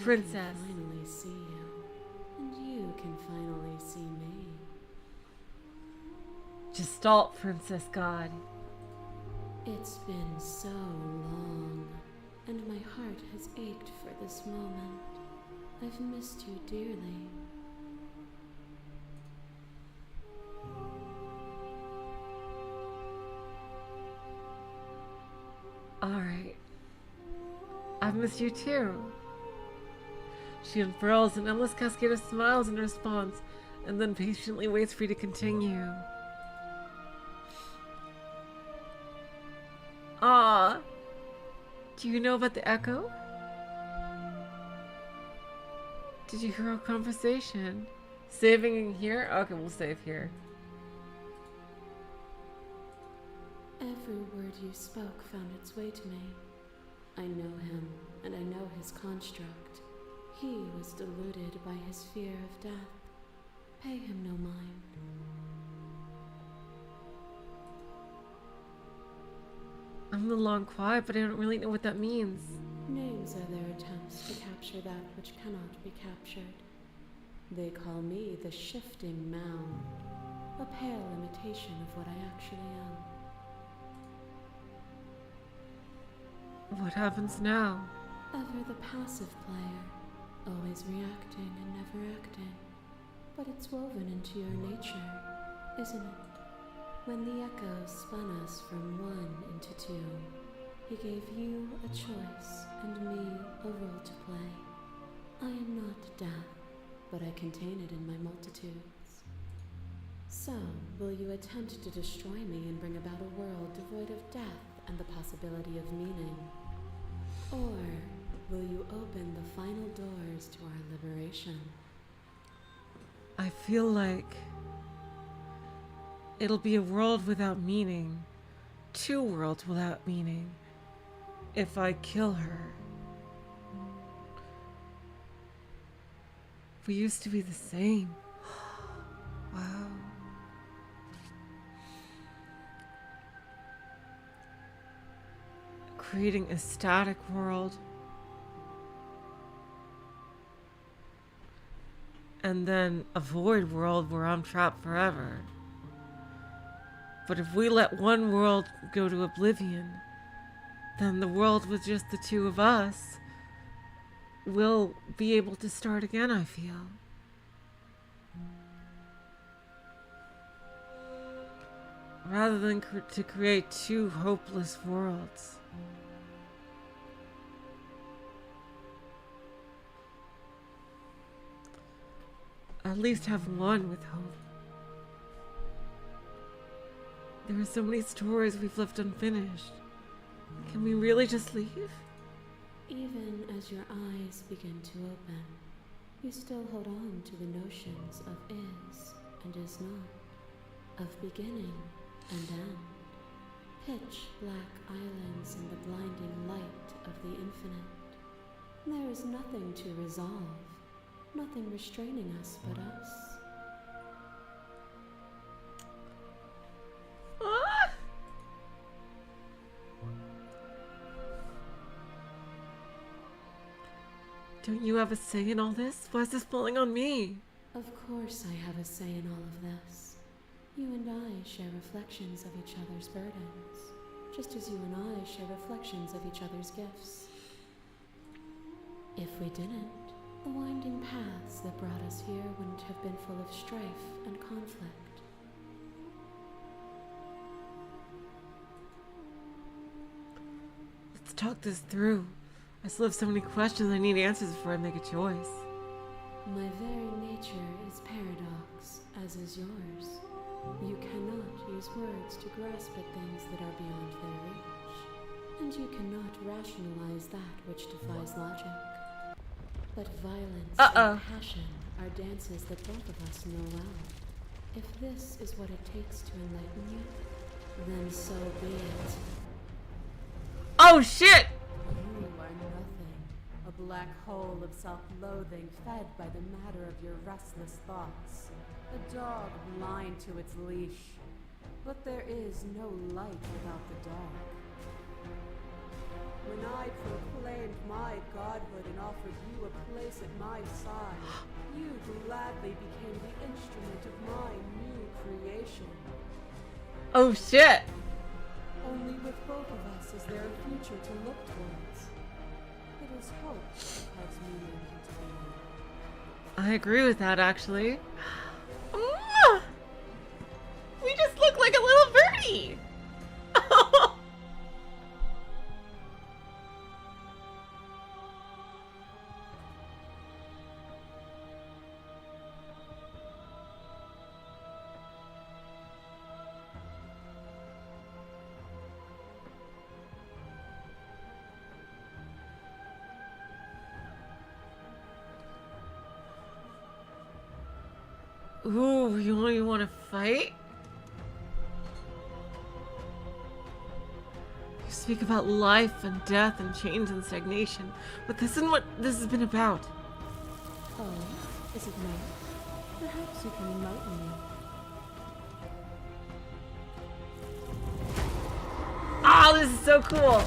princess. I can finally see you, and you can finally see me. Gestalt princess god. It's been so long, and my heart has ached for this moment. I've missed you dearly. Alright. I've missed you too. She unfurls an endless cascade of smiles in response, and then patiently waits for you to continue. Ah, do you know about the echo? Did you hear our conversation? Saving in here? Okay, we'll save here. Every word you spoke found its way to me. I know him, and I know his construct. He was deluded by his fear of death. Pay him no mind. I'm the long quiet, but I don't really know what that means. Names are their attempts to capture that which cannot be captured. They call me the shifting mound, a pale imitation of what I actually am. What happens now? Ever the passive player, always reacting and never acting. But it's woven into your nature, isn't it? When the echo spun us from one into two, he gave you a choice and me a role to play. I am not death, but I contain it in my multitudes. So, will you attempt to destroy me and bring about a world devoid of death and the possibility of meaning? Or will you open the final doors to our liberation? I feel like it'll be a world without meaning. Two worlds without meaning. If I kill her. We used to be the same. Wow. Creating a static world. And then a void world where I'm trapped forever. But if we let one world go to oblivion, then the world with just the two of us will be able to start again, I feel. Rather than to create two hopeless worlds. at least have one with hope. There are so many stories we've left unfinished. Can we really just leave? Even as your eyes begin to open, you still hold on to the notions of is and is not, of beginning and end, pitch black islands in the blinding light of the infinite. There is nothing to resolve, nothing restraining us but us. Ah! Don't you have a say in all this? Why is this falling on me? Of course I have a say in all of this. You and I share reflections of each other's burdens, just as you and I share reflections of each other's gifts. If we didn't, the winding paths that brought us here wouldn't have been full of strife and conflict. Let's talk this through. I still have so many questions I need answers before I make a choice. My very nature is paradox, as is yours. You cannot use words to grasp at things that are beyond their reach, and you cannot rationalize that which defies logic. But violence and passion are dances that both of us know well. If this is what it takes to enlighten you, then so be it. Oh shit! You are nothing. A black hole of self-loathing fed by the matter of your restless thoughts. A dog blind to its leash. But there is no light without the dark. When I proclaimed my godhood and offered you a place at my side, you gladly became the instrument of my new creation. Oh shit! Only with both of us is there a future to look towards. It is hope that calls meaning into being. I agree with that, actually. Ah! We just look like a little birdie! Ooh, you only want to fight? You speak about life and death and change and stagnation, but this isn't what this has been about. Oh, is it not? Perhaps you can enlighten me. Ah, this is so cool!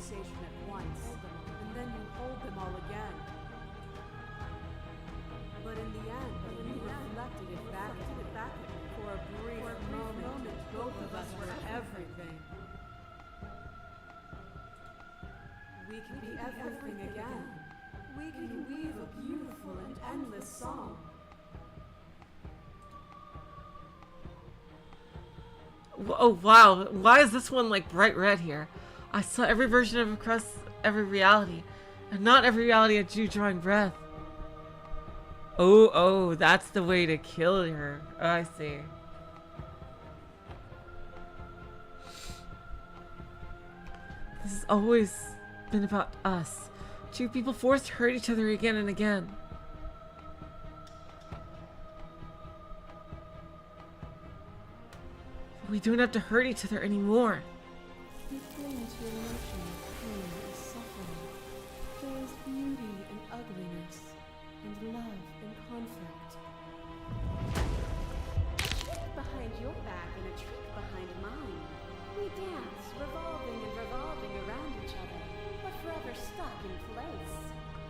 At once, and then you hold them all again. But in the end, when you reflected it back, for a brief moment, both of us were everything. We can be everything again. We can weave a beautiful and endless song. Oh wow, why is this one like bright red here? I saw every version of across every reality, and not every reality had you drawing breath. Oh, that's the way to kill her. Oh, I see. This has always been about us. Two people forced to hurt each other again and again. We don't have to hurt each other anymore. You cling to your notion of pain and suffering. There is beauty and ugliness, and love and conflict. A trick behind your back and a trick behind mine. We dance, revolving and revolving around each other, but forever stuck in place.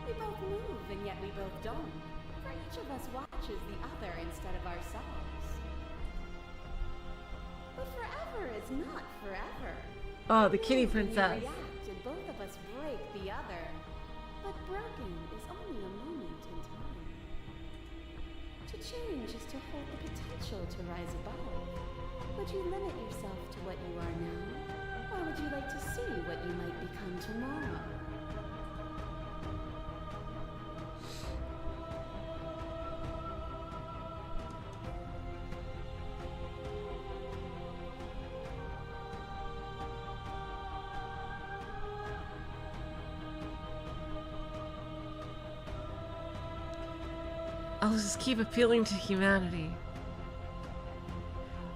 We both move, and yet we both don't. For each of us watches the other instead of ourselves. But forever is not forever. Oh, the kitty princess. We react and both of us break the other. But broken is only a moment in time. To change is to hold the potential to rise above. Would you limit yourself to what you are now? Or would you like to see what you might become tomorrow? I'll just keep appealing to humanity.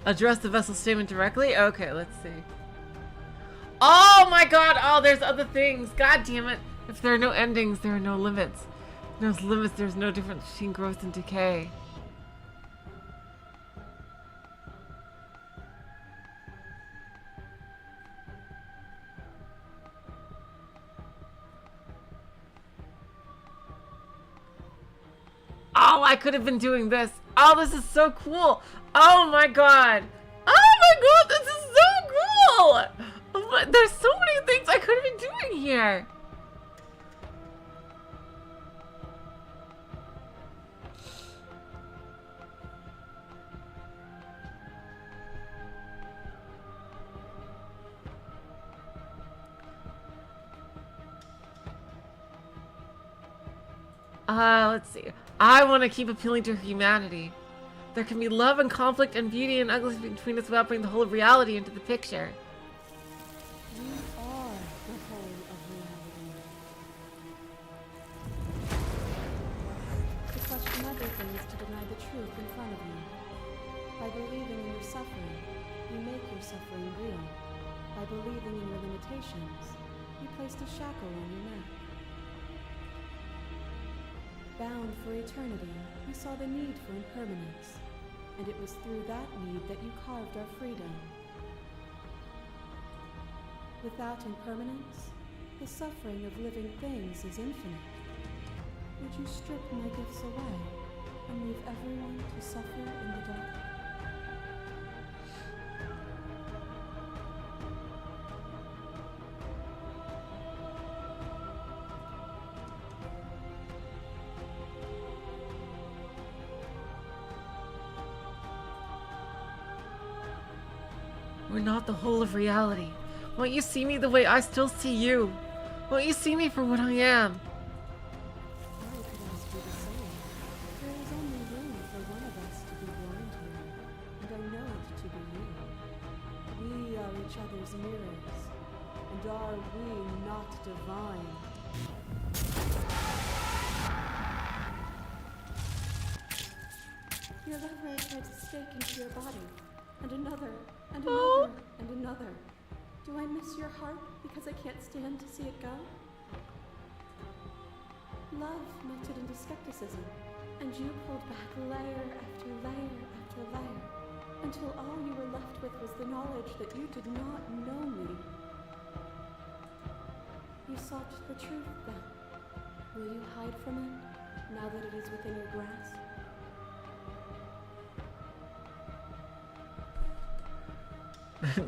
Address the vessel statement directly? Okay, let's see. Oh my god! Oh, there's other things! God damn it! If there are no endings, there are no limits. There's limits, there's no difference between growth and decay. Oh, I could have been doing this. Oh, this is so cool. Oh my god. Oh my god, this is so cool. Oh, there's so many things I could have been doing here. Let's see. I want to keep appealing to humanity. There can be love and conflict and beauty and ugliness between us without bringing the whole of reality into the picture. You are the whole of reality. To question everything is to deny the truth in front of you. By believing in your suffering, you make your suffering real. By believing in your limitations, you placed a shackle on your neck. Bound for eternity, you saw the need for impermanence, and it was through that need that you carved our freedom. Without impermanence, the suffering of living things is infinite. Would you strip my gifts away and leave everyone to suffer in the dark? We're not the whole of reality. Won't you see me the way I still see you? Won't you see me for what I am? I could ask you the same. There is only room for one of us to be blind here, and I know it to be you. We are each other's mirrors, and are we not divine? Your love ray tried to stake into your body, and another, and another, and another. Do I miss your heart because I can't stand to see it go? Love melted into skepticism, and you pulled back layer after layer after layer, until all you were left with was the knowledge that you did not know me. You sought the truth then. Will you hide from it, now that it is within your grasp?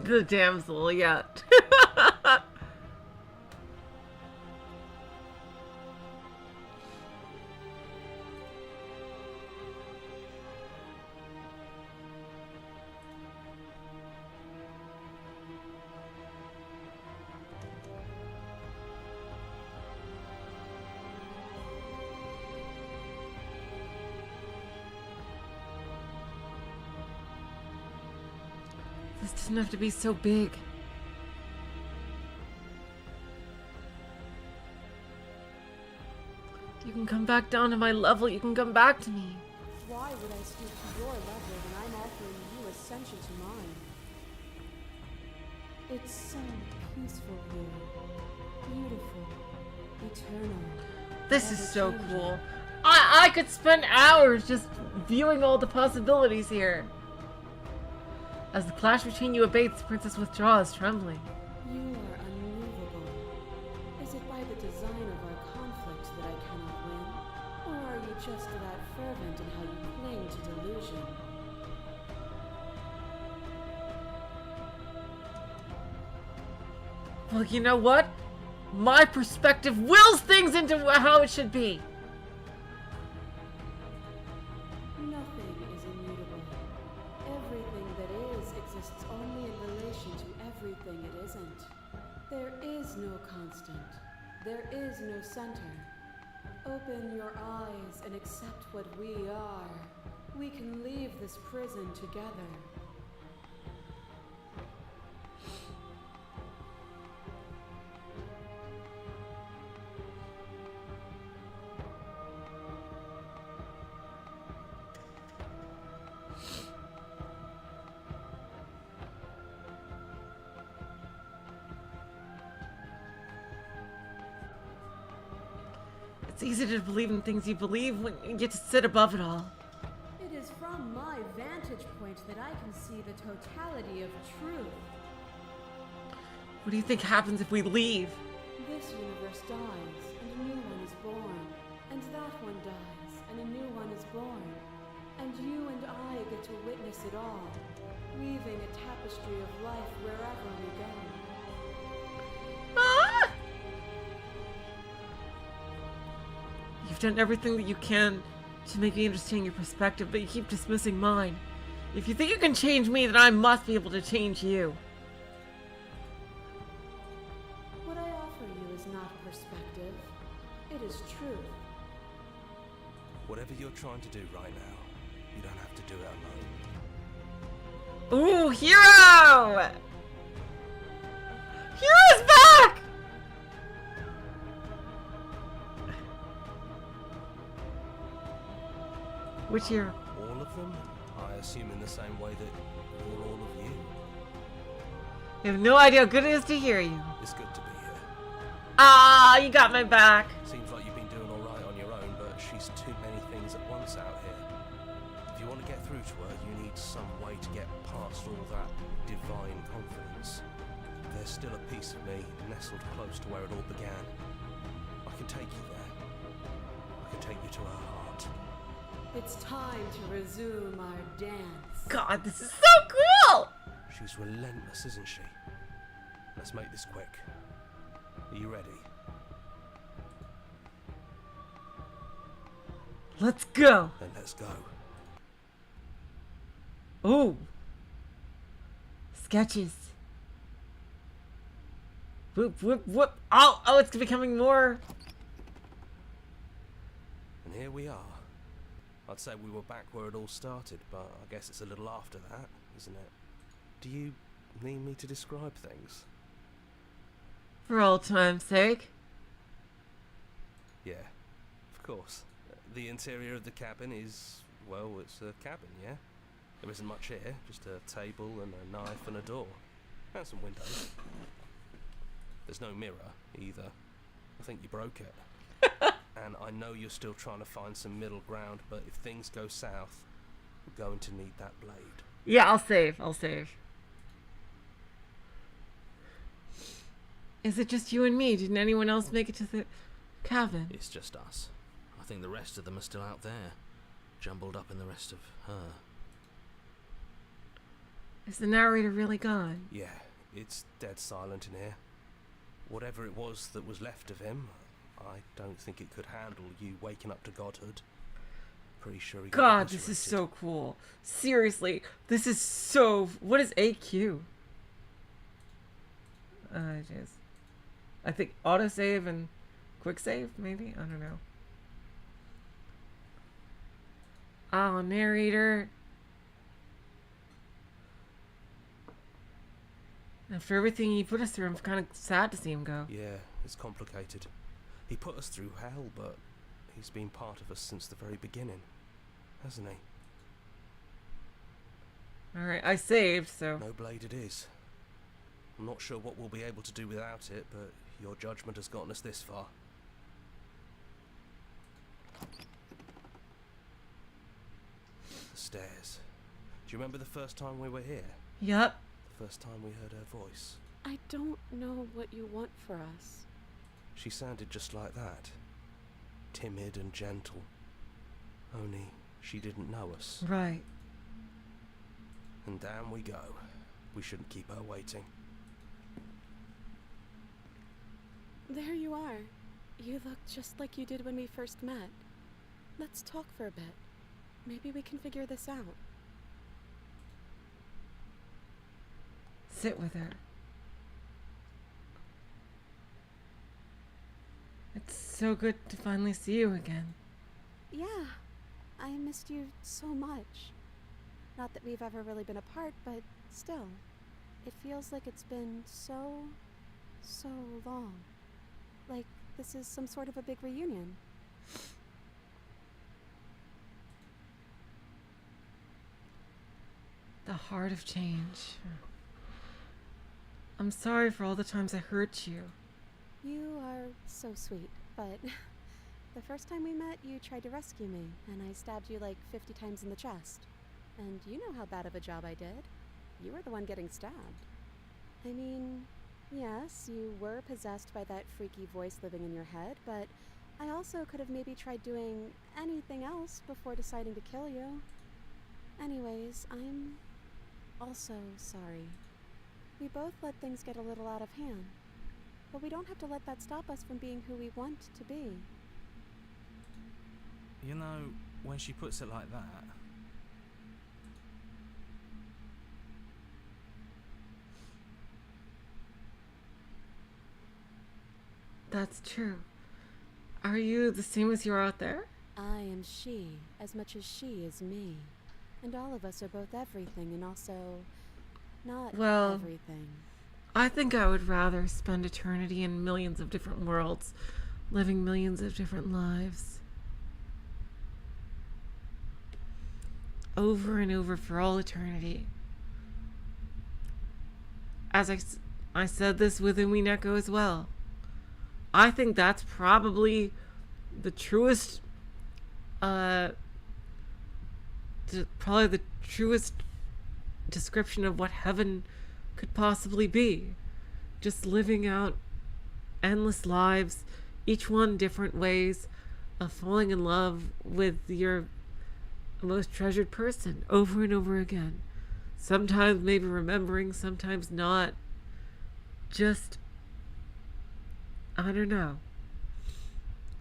The damsel, yeah. This doesn't have to be so big. You can come back down to my level. You can come back to me. Why would I stoop to your level when I'm offering you ascension to mine? It's so peaceful here. Beautiful. Eternal. This is so Never-changing. cool. I could spend hours just viewing all the possibilities here. As the clash between you abates, the princess withdraws, trembling. You are unmovable. Is it by the design of our conflict that I cannot win? Or are you just that fervent in how you cling to delusion? Well, you know what? My perspective wills things into how it should be. Nothing is immutable. Everything that is it isn't. There is no constant. There is no center. Open your eyes and accept what we are. We can leave this prison together. It's easy to believe in things you believe when you get to sit above it all. It is from my vantage point that I can see the totality of truth. What do you think happens if we leave? This universe dies, and a new one is born. And that one dies, and a new one is born. And you and I get to witness it all, weaving a tapestry of life wherever we go. Ah! You've done everything that you can to make me understand your perspective, but you keep dismissing mine. If you think you can change me, then I must be able to change you. What I offer you is not perspective. It is truth. Whatever you're trying to do right now, you don't have to do it alone. Ooh, hero! Hero's back! Which hero? All of them? I assume in the same way that you're all of you. I have no idea how good it is to hear you. It's good to be here. Ah, you got my back. Seems like you've been doing all right on your own, but she's too many things at once out here. If you want to get through to her, you need some way to get past all that divine confidence. There's still a piece of me nestled close to where it all began. I can take you there. I can take you to her heart. It's time to resume our dance. God, this is so cool! She's relentless, isn't she? Let's make this quick. Are you ready? Let's go. Then let's go. Ooh. Sketches. Whoop, whoop, whoop. Oh, it's becoming more. And here we are. I'd say we were back where it all started, but I guess it's a little after that, isn't it? Do you need me to describe things? For old time's sake. Yeah, of course. The interior of the cabin is, well, it's a cabin, yeah? There isn't much here, just a table and a knife and a door. And some windows. There's no mirror, either. I think you broke it. And I know you're still trying to find some middle ground, but if things go south, we're going to need that blade. Yeah, I'll save. Is it just you and me? Didn't anyone else make it to the cabin? It's just us. I think the rest of them are still out there, jumbled up in the rest of her. Is the narrator really gone? Yeah, it's dead silent in here. Whatever it was that was left of him, I don't think it could handle you waking up to godhood. Pretty sure he got God, this is eviscerated. so cool. Seriously, this is so... What is AQ? It is. I think autosave and quick save, maybe? I don't know. Oh, narrator. After everything he put us through, I'm kind of sad to see him go. Yeah, it's complicated. He put us through hell, but he's been part of us since the very beginning, hasn't he? Alright, I saved, so... No blade it is. I'm not sure what we'll be able to do without it, but your judgment has gotten us this far. The stairs. Do you remember the first time we were here? Yep. The first time we heard her voice? I don't know what you want for us. She sounded just like that. Timid and gentle. Only she didn't know us. Right. And down we go. We shouldn't keep her waiting. There you are. You look just like you did when we first met. Let's talk for a bit. Maybe we can figure this out. Sit with her. so good to finally see you again. Yeah, I missed you so much. Not that we've ever really been apart, but still, it feels like it's been so long. Like this is some sort of a big reunion. The heart of change. I'm sorry for all the times I hurt you. You are so sweet, but the first time we met, you tried to rescue me, and I stabbed you like 50 times in the chest. And you know how bad of a job I did. You were the one getting stabbed. I mean, yes, you were possessed by that freaky voice living in your head, but I also could have maybe tried doing anything else before deciding to kill you. Anyways, I'm also sorry. We both let things get a little out of hand, but we don't have to let that stop us from being who we want to be. You know, when she puts it like that, That's true. Are you the same as you are out there? I am she as much as she is me. And all of us are both everything and also not Well, everything. I think I would rather spend eternity in millions of different worlds, living millions of different lives. Over and over for all eternity. As I said this with Umineko as well. I think that's probably the truest, probably the truest description of what heaven could possibly be. Just living out endless lives, each one different ways of falling in love with your most treasured person over and over again. Sometimes maybe remembering, sometimes not. Just, I don't know.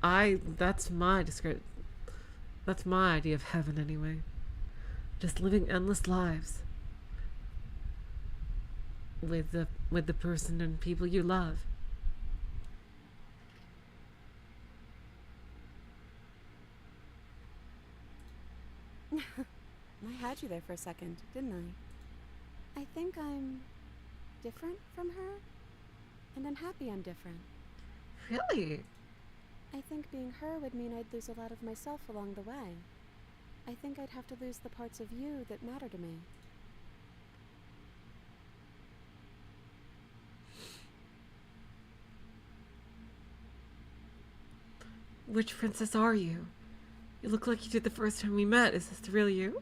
That's my idea of heaven anyway. Just living endless lives with the person and people you love. I had you there for a second, didn't I? I think I'm different from her, and I'm happy I'm different. Really? I think being her would mean I'd lose a lot of myself along the way. I think I'd have to lose the parts of you that matter to me. Which princess are you? You look like you did the first time we met. Is this the real you?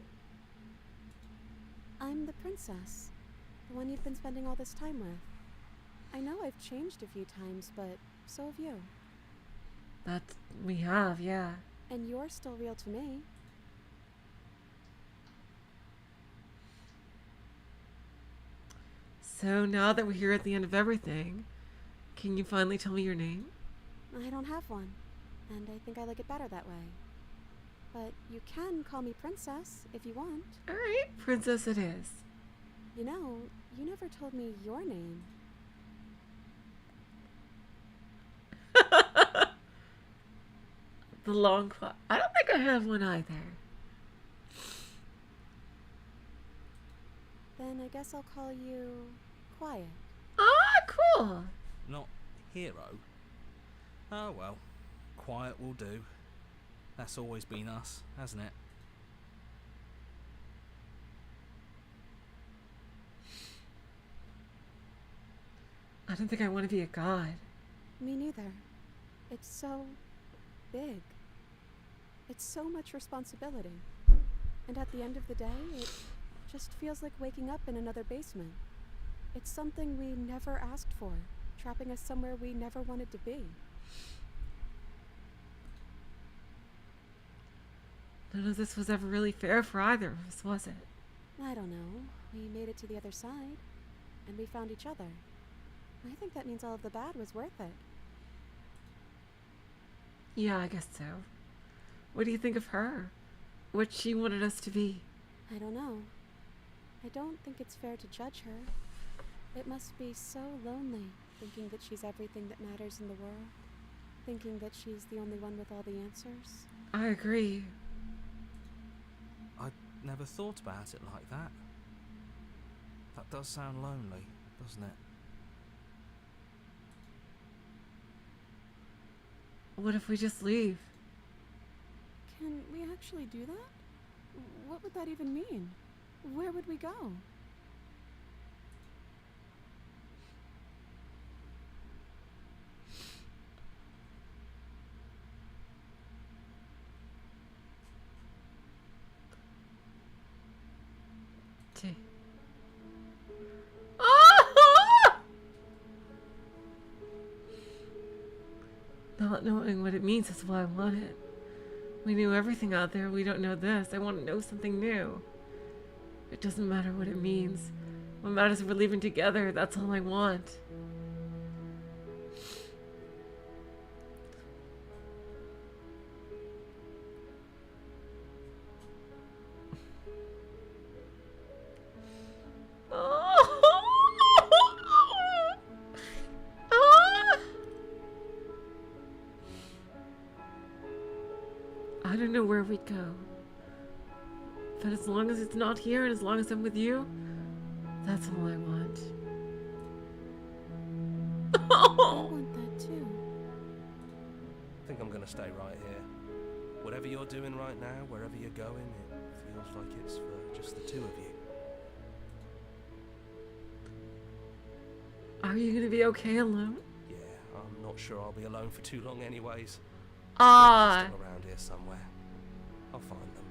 I'm the princess, the one you've been spending all this time with. I know I've changed a few times, but so have you. That we have, yeah. And you're still real to me. So now that we're here at the end of everything, can you finally tell me your name? I don't have one, and I think I like it better that way. But you can call me Princess if you want. Alright, princess it is. You know, you never told me your name. The long clock. I don't think I have one either. Then I guess I'll call you Quiet. Ah, cool. not hero. Oh well, quiet will do. That's always been us, hasn't it? I don't think I want to be a god. Me neither. It's so big. It's so much responsibility. And at the end of the day, it just feels like waking up in another basement. It's something we never asked for, trapping us somewhere we never wanted to be. None of this was ever really fair for either of us, was it? I don't know. We made it to the other side, and we found each other. I think that means all of the bad was worth it. Yeah, I guess so. What do you think of her? What she wanted us to be? I don't know. I don't think it's fair to judge her. It must be so lonely, thinking that she's everything that matters in the world. thinking that she's the only one with all the answers. I agree. I never thought about it like that. That does sound lonely, doesn't it? What if we just leave? Can we actually do that? What would that even mean? Where would we go? Gee. Ah! Not knowing what it means is why I want it. We knew everything out there. We don't know this. I want to know something new. It doesn't matter what it means. What matters is we're leaving together. That's all I want. I don't know where we'd go. But as long as it's not here and as long as I'm with you, that's all I want. I want that too. I think I'm gonna stay right here. Whatever you're doing right now, wherever you're going, it feels like it's for just the two of you. Are you gonna be okay alone? Yeah, I'm not sure I'll be alone for too long anyways. Ah. They're still around here somewhere. I'll find them.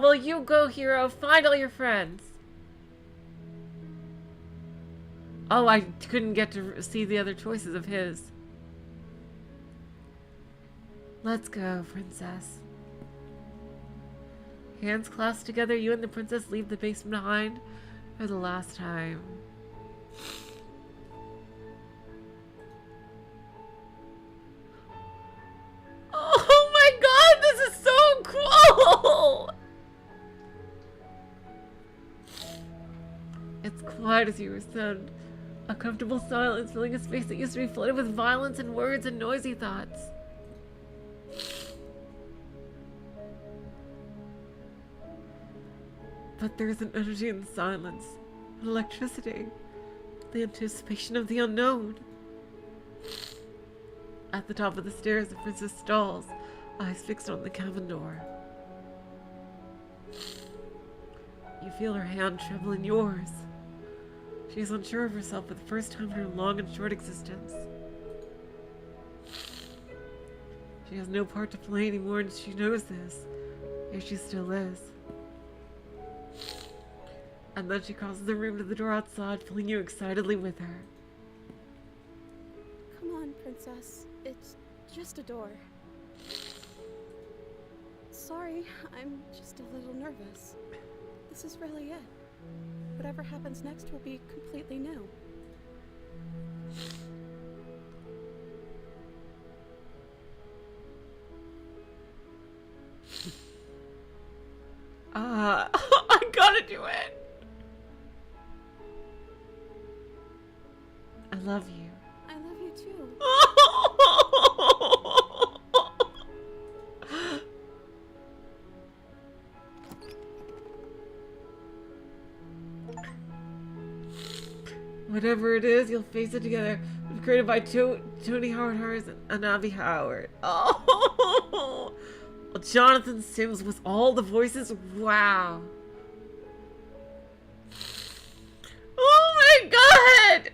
Well, you go, hero. Find all your friends. Oh, I couldn't get to see the other choices of his. Let's go, princess. Hands clasped together, you and the princess leave the basement behind for the last time. Oh my god, this is so cool! It's quiet as you ascend. A comfortable silence filling a space that used to be flooded with violence and words and noisy thoughts. But there's an energy in the silence, an electricity, the anticipation of the unknown. At the top of the stairs, the princess stalls, eyes fixed on the cabin door. You feel her hand tremble in yours. She is unsure of herself for the first time in her long and short existence. She has no part to play anymore, and she knows this, yet she still is. And then she crosses the room to the door outside, pulling you excitedly with her. Come on, princess. It's just a door. Sorry, I'm just a little nervous. This is really it. Whatever happens next will be completely new. I gotta do it. I love you. I love you too. Whatever it is, you'll face it together. It was created by Tony Howard Harris and Abby Howard. Oh, well, Jonathan Sims was all the voices. Wow. Oh my god.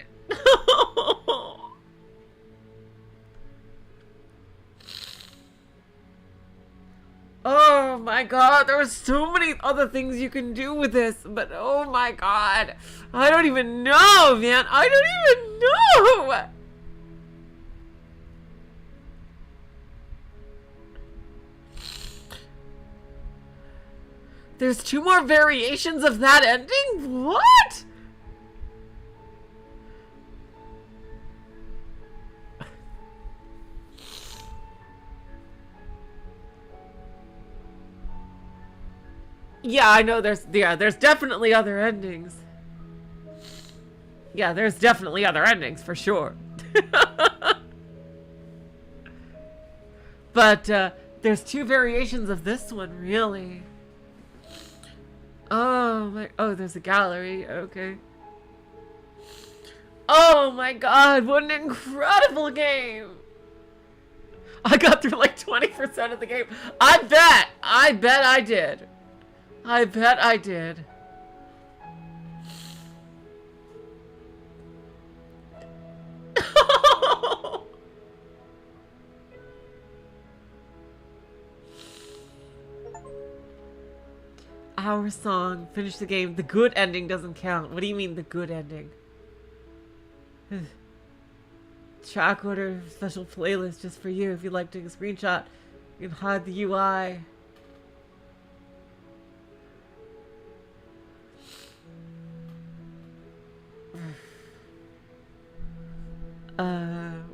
Oh my god, there are so many other things you can do with this, but oh my god, I don't even know, man. I don't even know. There's 2 more variations of that ending? What? Yeah, I know there's definitely other endings. Yeah, there's definitely other endings for sure. But there's 2 variations of this one, really. Oh my, oh, there's a gallery. Okay. Oh my god, what an incredible game. I got through like 20% of the game. I bet I did. I bet I did. Our song. Finish the game. The good ending doesn't count. What do you mean the good ending? Track order special playlist just for you. If you'd like to take a screenshot, you can hide the UI.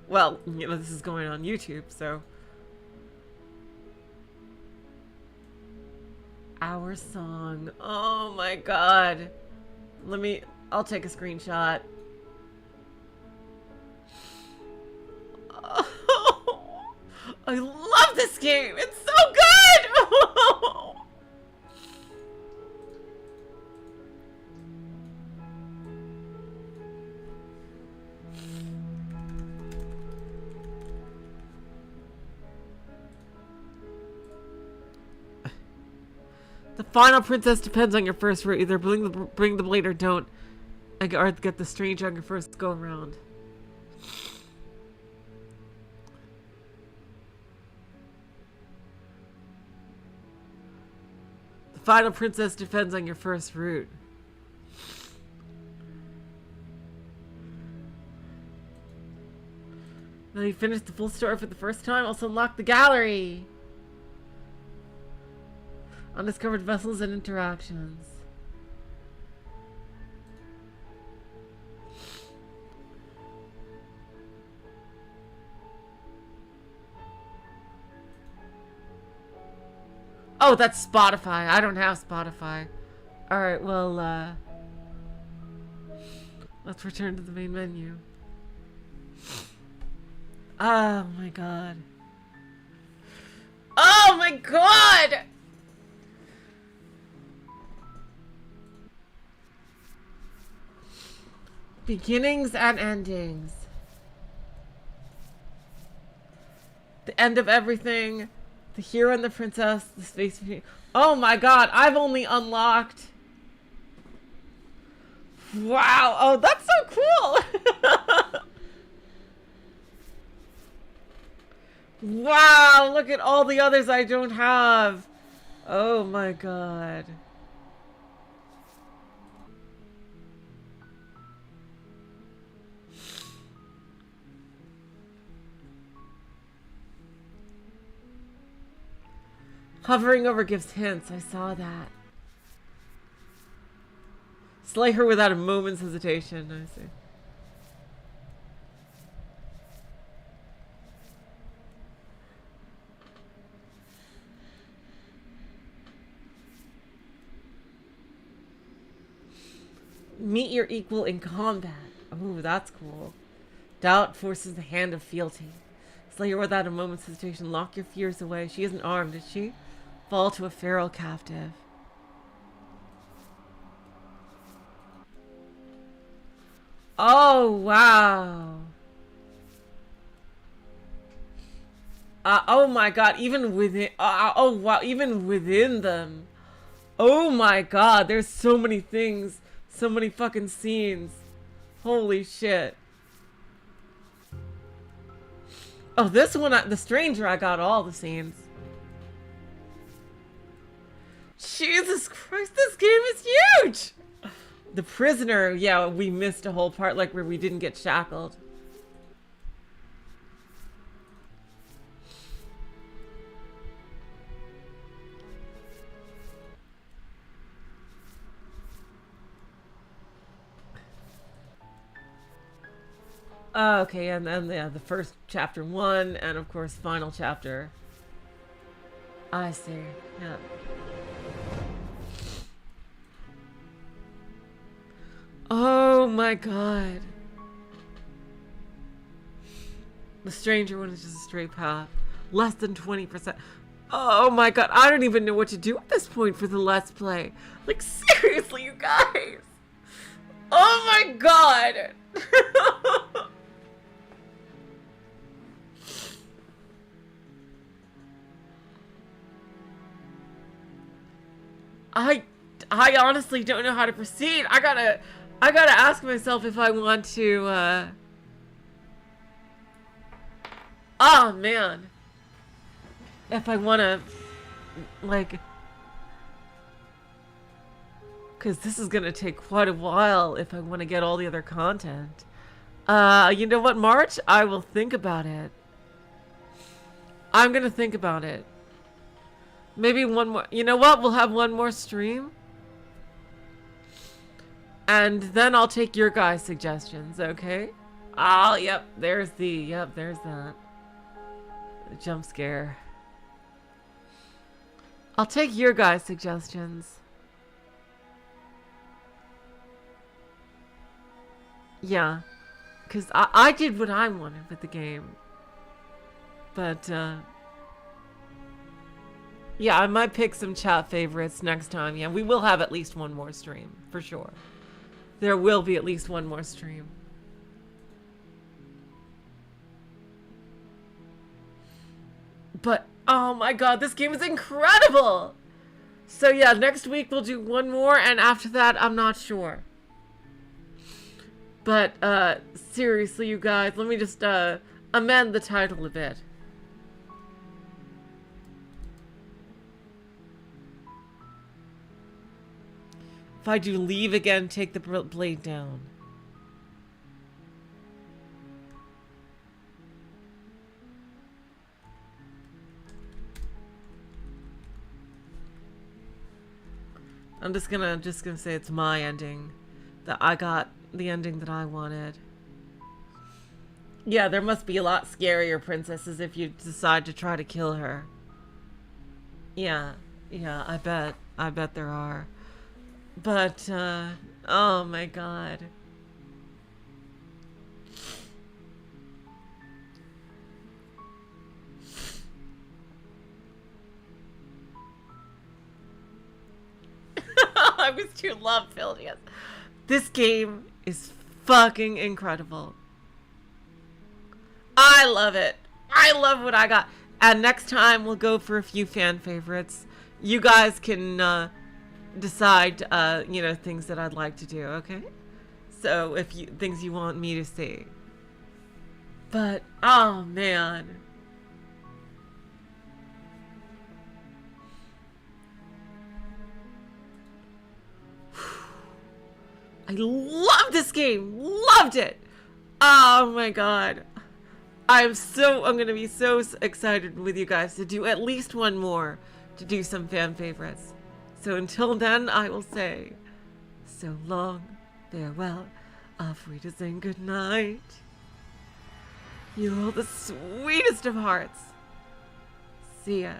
Well, you know, this is going on YouTube, so. Our song. Oh my god. I'll take a screenshot. Oh, I love this game. It's so good. The final princess depends on your first route. Either bring the blade or don't. Or get the stranger on your first go around. The final princess depends on your first route. Now you finished the full story for the first time. Also unlock the gallery. Undiscovered vessels and interactions. Oh, that's Spotify. I don't have Spotify. Alright, well, let's return to the main menu. Oh my god. Oh my god! Beginnings and endings. The end of everything. The hero and the princess. The space between. Oh my god, I've only unlocked. Wow. Oh, that's so cool. Wow, look at all the others I don't have. Oh my god. Hovering over gives hints. I saw that. Slay her without a moment's hesitation. I see. Meet your equal in combat. Ooh, that's cool. Doubt forces the hand of fealty. Slay her without a moment's hesitation. Lock your fears away. She isn't armed, is she? Fall to a feral captive. Oh, wow. Oh my god, even within... oh, wow, even within them. Oh my god, there's so many things. So many fucking scenes. Holy shit. Oh, this one, the stranger, I got all the scenes. Jesus Christ, this game is huge! The prisoner, yeah, we missed a whole part, like where we didn't get shackled. Okay, and then yeah, the first chapter 1, and of course final chapter. I see, yeah. Oh my god. The stranger one is just a straight path. Less than 20%. Oh my god, I don't even know what to do at this point for the Let's Play. Like, seriously, you guys. Oh my god. I honestly don't know how to proceed. I gotta ask myself if I want to, oh man. If I want to, like, because this is going to take quite a while if I want to get all the other content. You know what, March? I will think about it. I'm going to think about it. Maybe one more. You know what? We'll have one more stream. And then I'll take your guys' suggestions, okay? Oh, yep. There's that. The jump scare. I'll take your guys' suggestions. Yeah. Because I did what I wanted with the game. But, yeah, I might pick some chat favorites next time. Yeah, we will have at least one more stream, for sure. There will be at least one more stream. But, oh my god, this game is incredible! So yeah, next week we'll do one more, and after that, I'm not sure. But, seriously, you guys, let me just, amend the title a bit. If I do leave again, take the blade down. I'm just gonna say it's my ending. That I got the ending that I wanted. Yeah, there must be a lot scarier princesses if you decide to try to kill her. Yeah, I bet there are. But, oh my god. I was too love-filled, yes. This game is fucking incredible. I love it. I love what I got. And next time we'll go for a few fan favorites. You guys can decide, you know, things that I'd like to do, okay? So if you things you want me to see. But oh man. I love this game. Loved it. Oh my god. I'm gonna be so excited with you guys to do at least one more, to do some fan favorites. So until then, I will say, so long, farewell, auf Wiedersehen, good night. You're all the sweetest of hearts. See ya.